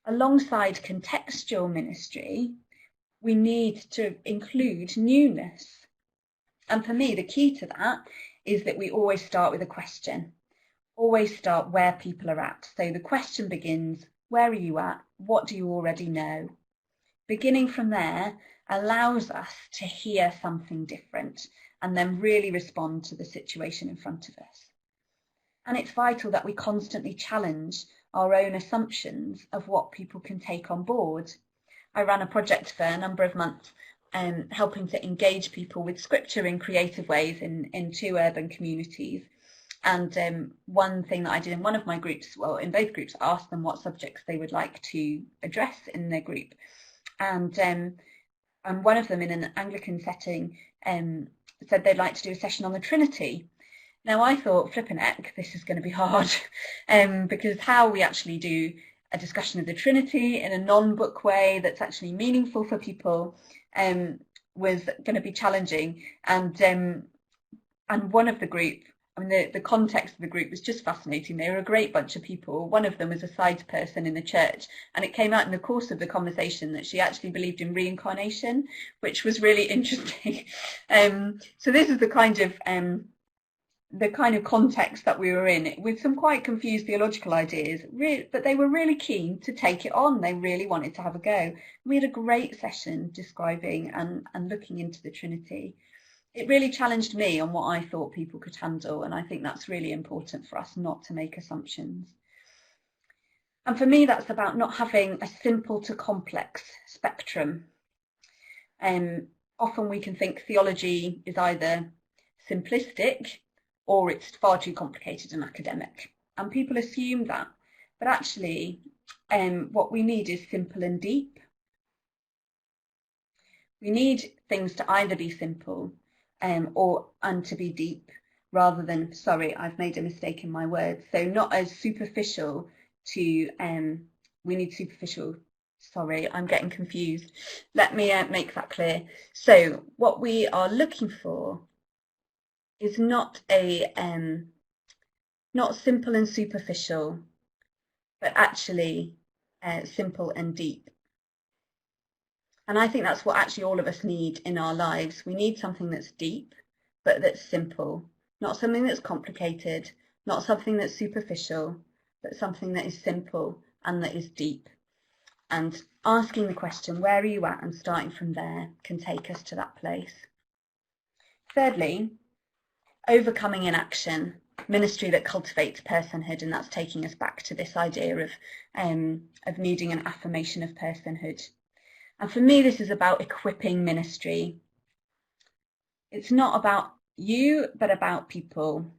Alongside contextual ministry, we need to include newness. And for me, the key to that is that we always start with a question. Always start where people are at. So the question begins, where are you at? What do you already know? Beginning from there allows us to hear something different and then really respond to the situation in front of us. And it's vital that we constantly challenge our own assumptions of what people can take on board. I ran a project for a number of months helping to engage people with scripture in creative ways in 2 urban communities. And one thing that I did in one of my groups, well, in both groups, I asked them what subjects they would like to address in their group. And one of them, in an Anglican setting, said they'd like to do a session on the Trinity. Now I thought, flippin' heck, this is going to be hard, because how we actually do a discussion of the Trinity in a non-book way that's actually meaningful for people was going to be challenging. And one of the group, I mean, the context of the group was just fascinating. They were a great bunch of people. One of them was a side person in the church, and it came out in the course of the conversation that she actually believed in reincarnation, which was really interesting. So this is the kind of context that we were in, with some quite confused theological ideas, but they were really keen to take it on. They really wanted to have a go. We had a great session describing and looking into the Trinity. It really challenged me on what I thought people could handle, and I think that's really important for us, not to make assumptions. And for me, that's about not having a simple to complex spectrum. Often we can think theology is either simplistic or it's far too complicated and academic. And people assume that. But actually, what we need is simple and deep. We need things to either be simple and to be deep, rather than, sorry, I've made a mistake in my words. So not as superficial to, we need superficial, sorry, I'm getting confused. Let me make that clear. So what we are looking for is not simple and superficial, but actually simple and deep. And I think that's what actually all of us need in our lives. We need something that's deep, but that's simple, not something that's complicated, not something that's superficial, but something that is simple and that is deep. And asking the question, where are you at, and starting from there can take us to that place. Thirdly, overcoming inaction, ministry that cultivates personhood, and that's taking us back to this idea of needing an affirmation of personhood. And for me, this is about equipping ministry. It's not about you, but about people.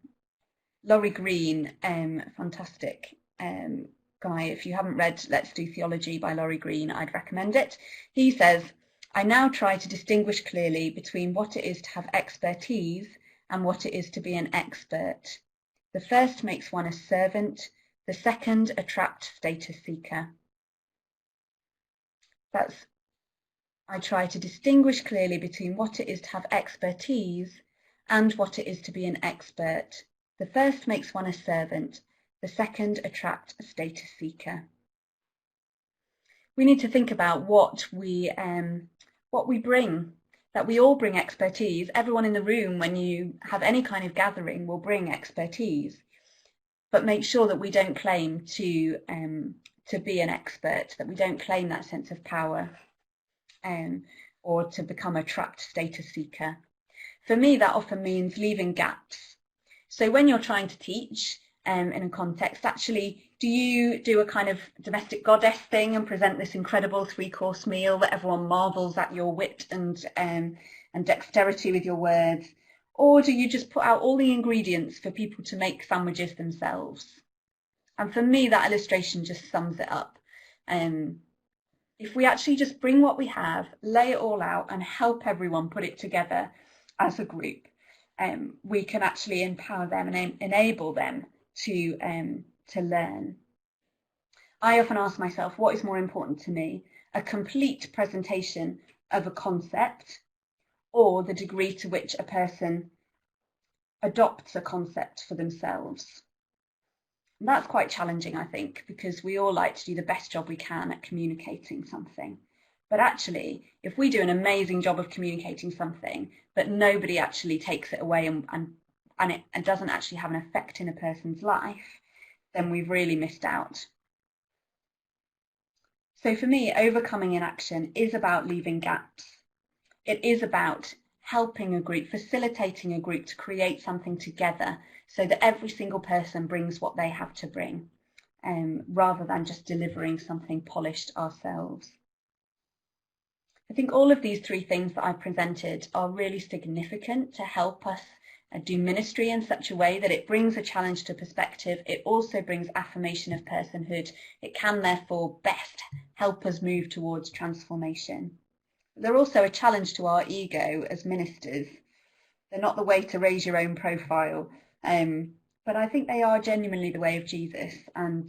Laurie Green, fantastic guy. If you haven't read Let's Do Theology by Laurie Green, I'd recommend it. He says, I now try to distinguish clearly between what it is to have expertise and what it is to be an expert. The first makes one a servant, the second a trapped status seeker. I try to distinguish clearly between what it is to have expertise and what it is to be an expert. The first makes one a servant, the second a trapped status seeker. We need to think about what we bring, that we all bring expertise. Everyone in the room, when you have any kind of gathering, will bring expertise, but make sure that we don't claim to be an expert, that we don't claim that sense of power. Or to become a trapped status seeker. For me, that often means leaving gaps. So when you're trying to teach in a context, actually, do you do a kind of domestic goddess thing and present this incredible 3-course meal that everyone marvels at your wit and dexterity with your words? Or do you just put out all the ingredients for people to make sandwiches themselves? And for me, that illustration just sums it up. If we actually just bring what we have, lay it all out, and help everyone put it together as a group, we can actually empower them and enable them to learn. I often ask myself, what is more important to me? A complete presentation of a concept, or the degree to which a person adopts a concept for themselves? And that's quite challenging, I think, because we all like to do the best job we can at communicating something. But actually, if we do an amazing job of communicating something, but nobody actually takes it away and it doesn't actually have an effect in a person's life, then we've really missed out. So for me, overcoming inaction is about leaving gaps. It is about helping a group, facilitating a group to create something together so that every single person brings what they have to bring, rather than just delivering something polished ourselves. I think all of these three things that I presented are really significant to help us do ministry in such a way that it brings a challenge to perspective. It also brings affirmation of personhood. It can therefore best help us move towards transformation. They're also a challenge to our ego as ministers. They're not the way to raise your own profile, but I think they are genuinely the way of Jesus. And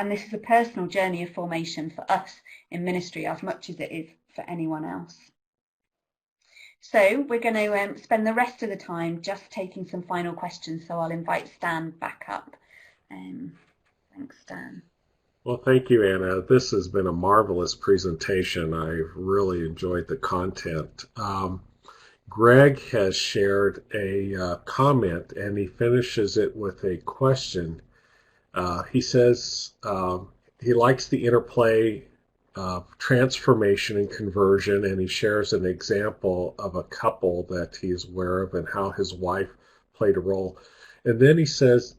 this is a personal journey of formation for us in ministry as much as it is for anyone else. So we're going to spend the rest of the time just taking some final questions. So I'll invite Stan back up. Thanks, Stan. Well, thank you, Anna. This has been a marvelous presentation. I've really enjoyed the content. Greg has shared a comment, and he finishes it with a question. He says he likes the interplay of transformation and conversion, and he shares an example of a couple that he's aware of and how his wife played a role. And then he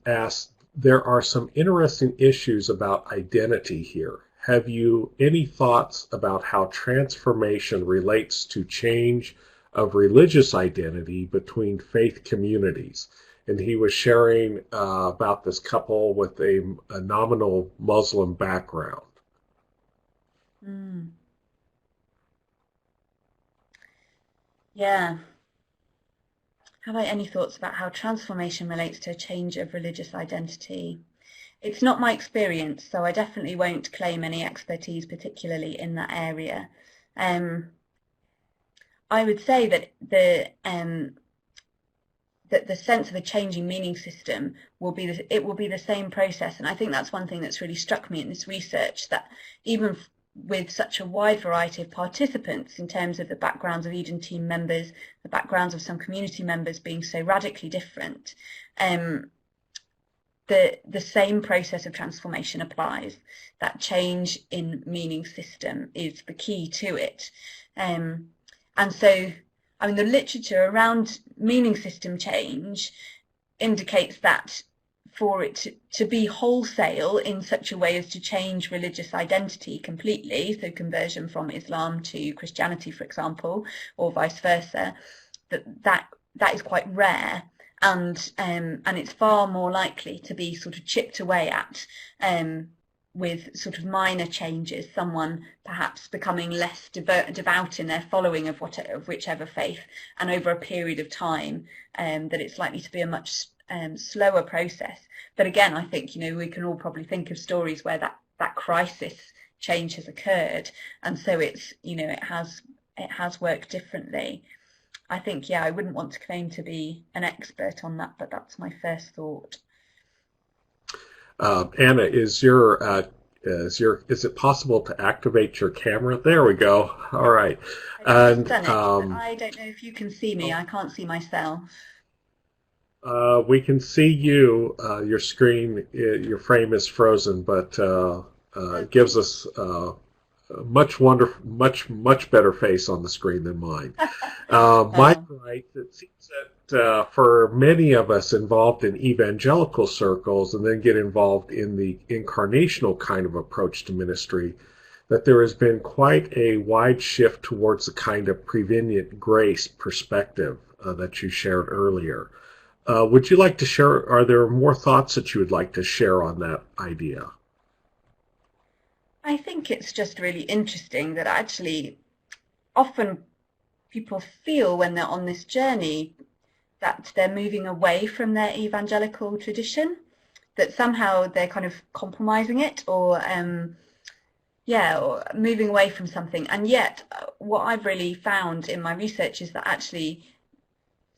asks, there are some interesting issues about identity here. Have you any thoughts about how transformation relates to change of religious identity between faith communities? And he was sharing about this couple with a nominal Muslim background. Yeah. Have I any thoughts about how transformation relates to a change of religious identity? It's not my experience, so I definitely won't claim any expertise particularly in that area. I would say that the sense of a changing meaning system will be the same process, and I think that's one thing that's really struck me in this research, that even with such a wide variety of participants in terms of the backgrounds of Eden team members, the backgrounds of some community members being so radically different, the same process of transformation applies. That change in meaning system is the key to it. And so, I mean, the literature around meaning system change indicates that for it to be wholesale in such a way as to change religious identity completely, so conversion from Islam to Christianity, for example, or vice versa, that is quite rare, and it's far more likely to be sort of chipped away at with sort of minor changes, someone perhaps becoming less devout in their following of whichever faith, and over a period of time, that it's likely to be a much slower process. But again, I think, we can all probably think of stories where that crisis change has occurred, and so it's, it has worked differently. I think, yeah, I wouldn't want to claim to be an expert on that, but that's my first thought. Anna, is it possible to activate your camera? There we go. All right. I've done it, but I don't know if you can see me. I can't see myself. We can see you. Your screen, your frame is frozen, but it gives us much better face on the screen than mine. Mike writes, it seems that for many of us involved in evangelical circles and then get involved in the incarnational kind of approach to ministry, that there has been quite a wide shift towards the kind of prevenient grace perspective that you shared earlier. Would you like to share, are there more thoughts that you would like to share on that idea? I think it's just really interesting that actually often people feel when they're on this journey that they're moving away from their evangelical tradition, that somehow they're kind of compromising it, or moving away from something. And yet what I've really found in my research is that actually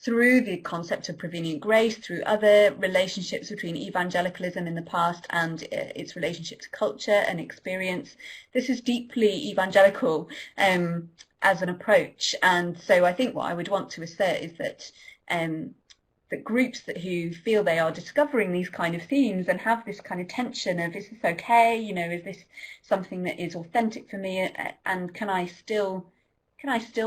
through the concept of prevenient grace, through other relationships between evangelicalism in the past and its relationship to culture and experience. This is deeply evangelical as an approach. And so I think what I would want to assert is that that groups who feel they are discovering these kind of themes and have this kind of tension of, is this okay? You know, is this something that is authentic for me? And can I still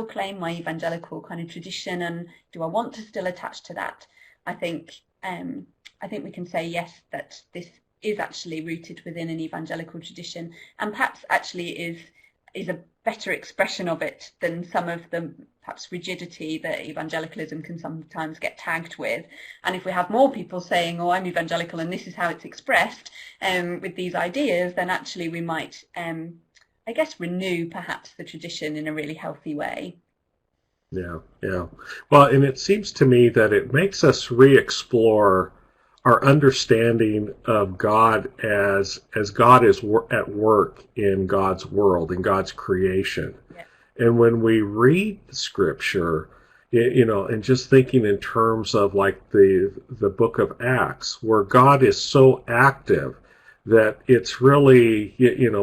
claim my evangelical kind of tradition, and do I want to still attach to that? I think we can say yes, that this is actually rooted within an evangelical tradition, and perhaps actually is a better expression of it than some of the perhaps rigidity that evangelicalism can sometimes get tagged with. And if we have more people saying, oh, I'm evangelical and this is how it's expressed with these ideas, then actually we might I guess renew perhaps the tradition in a really healthy way. Yeah, yeah. Well, and it seems to me that it makes us re-explore our understanding of God as God is at work in God's world, in God's creation. Yeah. And when we read Scripture, and just thinking in terms of like the book of Acts, where God is so active that it's really,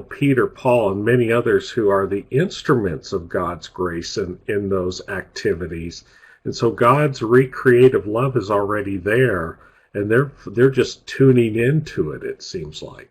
Peter, Paul, and many others who are the instruments of God's grace in those activities. And so God's recreative love is already there, and they're just tuning into it, it seems like.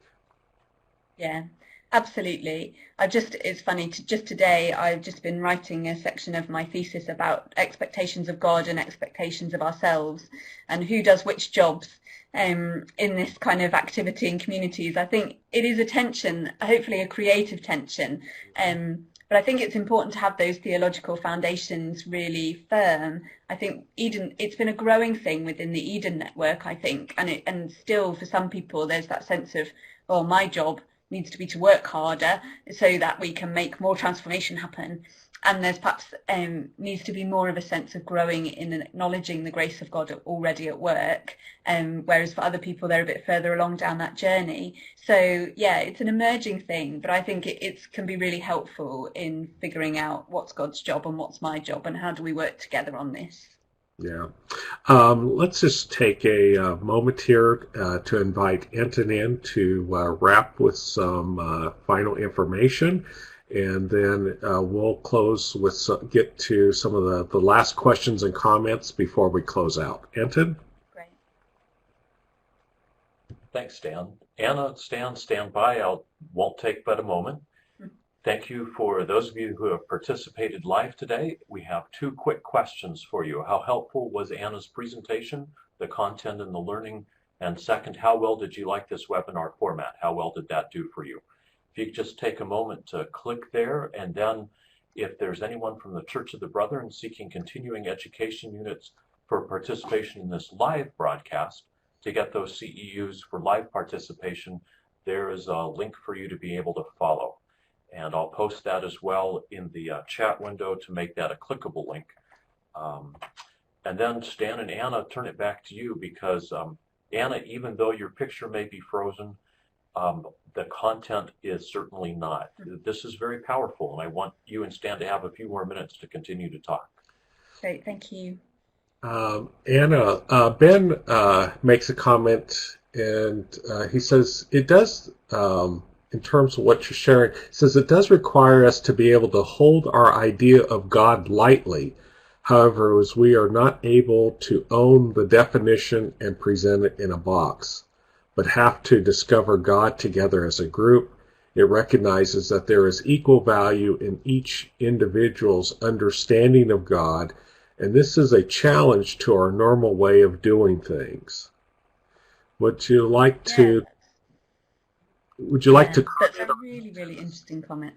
Yeah, absolutely. It's funny, just today I've just been writing a section of my thesis about expectations of God and expectations of ourselves, and who does which jobs in this kind of activity in communities. I think it is a tension, hopefully a creative tension, but I think it's important to have those theological foundations really firm. I think it's been a growing thing within the Eden network, I think, and still for some people there's that sense of, oh, my job needs to be to work harder so that we can make more transformation happen. And there's perhaps needs to be more of a sense of growing in acknowledging the grace of God already at work, whereas for other people they're a bit further along down that journey. So yeah, it's an emerging thing, but I think it can be really helpful in figuring out what's God's job and what's my job, and how do we work together on this. Yeah. Let's just take a moment here to invite Enton in to wrap with some final information. And then we'll close with get to some of the last questions and comments before we close out. Enton? Great. Thanks, Stan. Anna, Stan, stand by. Won't take but a moment. Thank you for those of you who have participated live today. We have two quick questions for you. How helpful was Anna's presentation, the content and the learning? And second, how well did you like this webinar format? How well did that do for you? If you could just take a moment to click there, and then if there's anyone from the Church of the Brethren seeking continuing education units for participation in this live broadcast, to get those CEUs for live participation, there is a link for you to be able to follow. And I'll post that as well in the chat window to make that a clickable link. And then Stan and Anna, turn it back to you, because Anna, even though your picture may be frozen, the content is certainly not. This is very powerful, and I want you and Stan to have a few more minutes to continue to talk. Great, thank you. Anna, Ben makes a comment, and he says it does, in terms of what you're sharing, says it does require us to be able to hold our idea of God lightly. However, as we are not able to own the definition and present it in a box, but have to discover God together as a group, it recognizes that there is equal value in each individual's understanding of God, and this is a challenge to our normal way of doing things. Would you like to comment? That's a really, really interesting comment.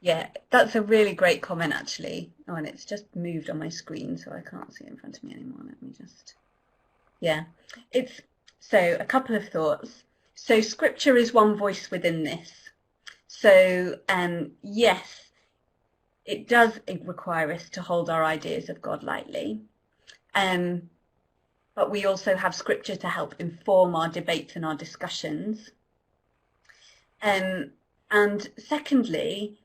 Yeah, that's a really great comment, actually. Oh, and it's just moved on my screen, so I can't see it in front of me anymore. Let me just... Yeah, so a couple of thoughts. So Scripture is one voice within this. So yes, it does require us to hold our ideas of God lightly. But we also have Scripture to help inform our debates and our discussions. And secondly,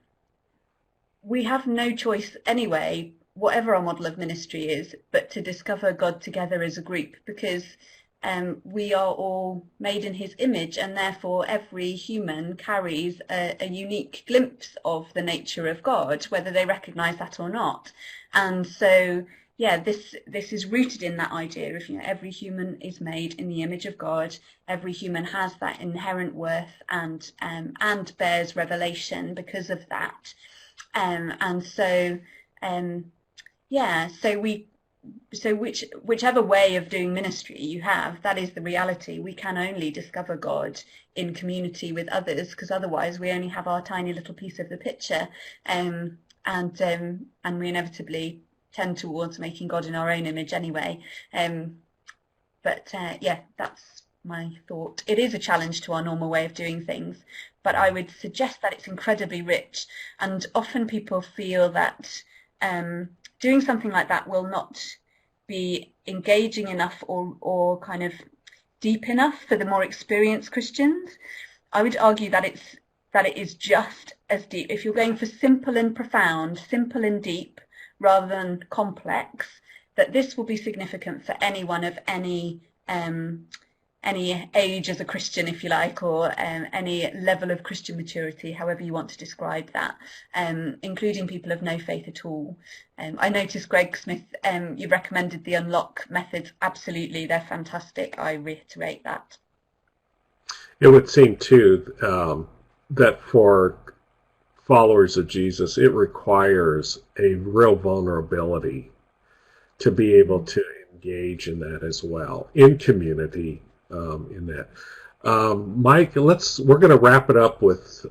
we have no choice anyway whatever our model of ministry is, but to discover God together as a group, because we are all made in his image, and therefore every human carries a unique glimpse of the nature of God, whether they recognise that or not. And so, yeah, this is rooted in that idea of, every human is made in the image of God. Every human has that inherent worth and bears revelation because of that. And so, yeah, so whichever way of doing ministry you have, that is the reality. We can only discover God in community with others, because otherwise we only have our tiny little piece of the picture, and we inevitably tend towards making God in our own image anyway. But yeah, that's my thought. It is a challenge to our normal way of doing things, but I would suggest that it's incredibly rich, and often people feel that doing something like that will not be engaging enough or kind of deep enough for the more experienced Christians. I would argue that it is just as deep. If you're going for simple and profound, simple and deep, rather than complex, that this will be significant for anyone of any age as a Christian, if you like, or any level of Christian maturity, however you want to describe that, including people of no faith at all. I noticed, Greg Smith, you recommended the unlock methods. Absolutely, they're fantastic. I reiterate that. It would seem, too, that for followers of Jesus, it requires a real vulnerability to be able to engage in that as well, in community, in that. Mike, we're going to wrap it up with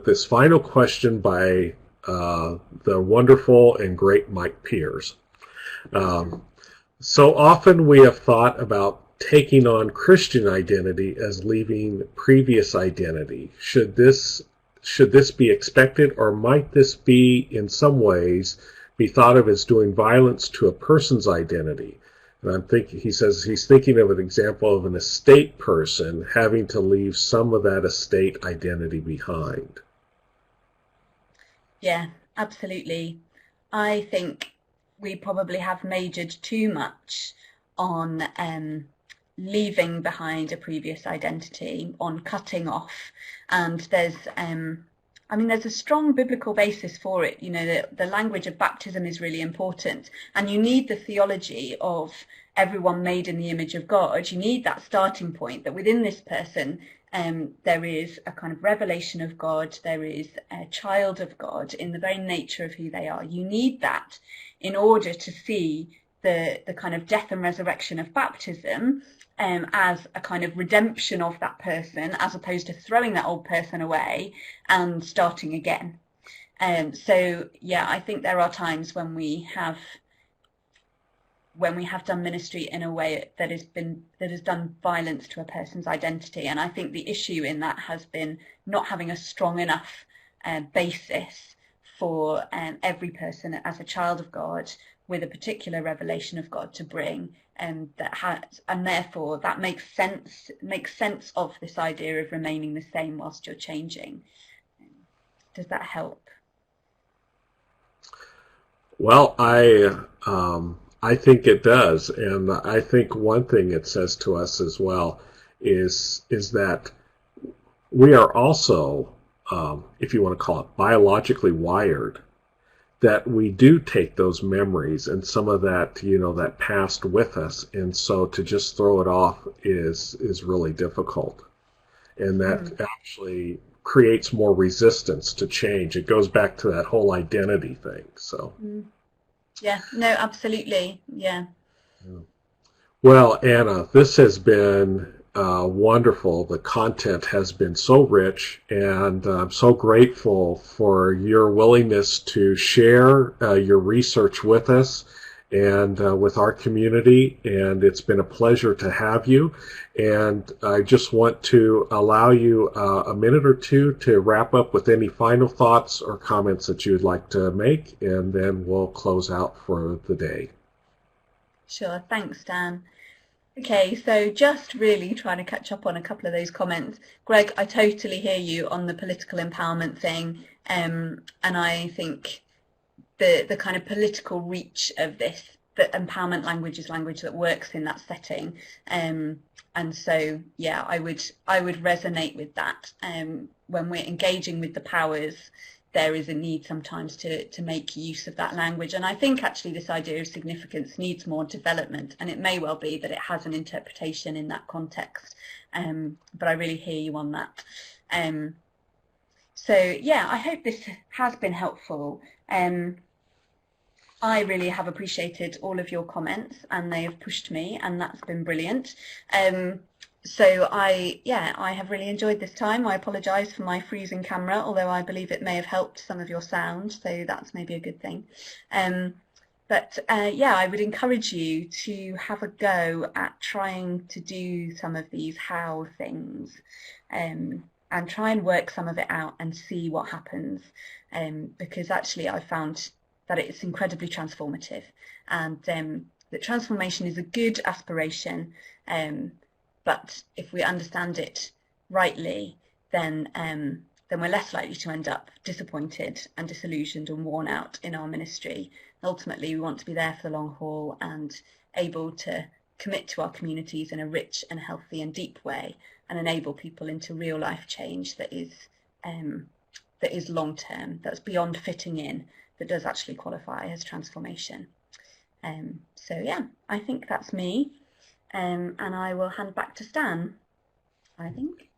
this final question by the wonderful and great Mike Pierce. So often we have thought about taking on Christian identity as leaving previous identity. Should this be expected, or might this be, in some ways, be thought of as doing violence to a person's identity? And he says he's thinking of an example of an estate person having to leave some of that estate identity behind. Yeah, absolutely. I think we probably have majored too much on leaving behind a previous identity, on cutting off, and there's a strong biblical basis for it. The language of baptism is really important, and you need the theology of everyone made in the image of God. You need that starting point, that within this person there is a kind of revelation of God, there is a child of God in the very nature of who they are. You need that in order to see the kind of death and resurrection of baptism as a kind of redemption of that person, as opposed to throwing that old person away and starting again. So yeah, I think there are times when we have done ministry in a way that has done violence to a person's identity, and I think the issue in that has been not having a strong enough basis for every person as a child of God with a particular revelation of God to bring, and therefore that makes sense of this idea of remaining the same whilst you're changing. Does that help? Well, I think it does, and I think one thing it says to us as well is that we are also, if you want to call it, biologically wired, that we do take those memories and some of that, that past with us, and so to just throw it off is really difficult, and that actually creates more resistance to change. It goes back to that whole identity thing. So. Yeah, no, absolutely. Yeah. Well, Anna, this has been wonderful. The content has been so rich, and I'm so grateful for your willingness to share your research with us and with our community, and it's been a pleasure to have you. And I just want to allow you a minute or two to wrap up with any final thoughts or comments that you'd like to make, and then we'll close out for the day. Sure, thanks, Dan. Okay, so just really trying to catch up on a couple of those comments. Greg, I totally hear you on the political empowerment thing, and I think the kind of political reach of this, that empowerment language is language that works in that setting. And so, yeah, I would resonate with that. When we're engaging with the powers, there is a need sometimes to make use of that language. And I think actually this idea of significance needs more development, and it may well be that it has an interpretation in that context. But I really hear you on that. So yeah, I hope this has been helpful. I really have appreciated all of your comments, and they have pushed me, and that's been brilliant. So I have really enjoyed this time. I apologise for my freezing camera, although I believe it may have helped some of your sound, so that's maybe a good thing. But I would encourage you to have a go at trying to do some of these how things, and try and work some of it out and see what happens, because actually I found that it's incredibly transformative, and that transformation is a good aspiration, but if we understand it rightly, then we're less likely to end up disappointed and disillusioned and worn out in our ministry. Ultimately, we want to be there for the long haul and able to commit to our communities in a rich and healthy and deep way, and enable people into real life change that is long term, that's beyond fitting in, that does actually qualify as transformation. So yeah, I think that's me, and I will hand back to Stan, I think.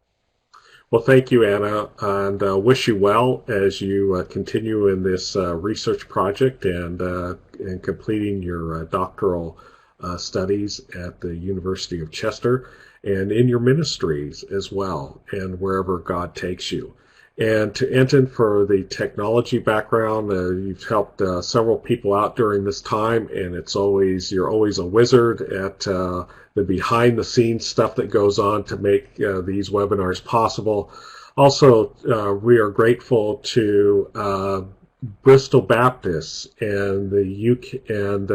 Well, thank you, Anna, and wish you well as you continue in this research project and completing your doctoral studies at the University of Chester, and in your ministries as well, and wherever God takes you. And to Enton for the technology background, you've helped several people out during this time, and you're always a wizard at the behind-the-scenes stuff that goes on to make these webinars possible. Also, we are grateful to Bristol Baptist and the UK and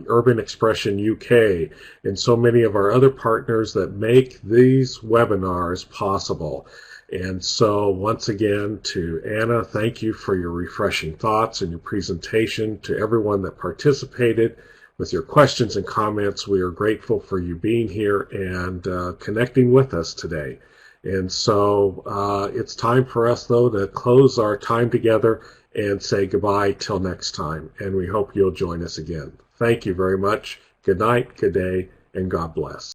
Urban Expression UK, and so many of our other partners that make these webinars possible. And so once again, to Anna, thank you for your refreshing thoughts and your presentation. To everyone that participated with your questions and comments, we are grateful for you being here and connecting with us today. And so it's time for us, though, to close our time together and say goodbye till next time. And we hope you'll join us again. Thank you very much. Good night, good day, and God bless.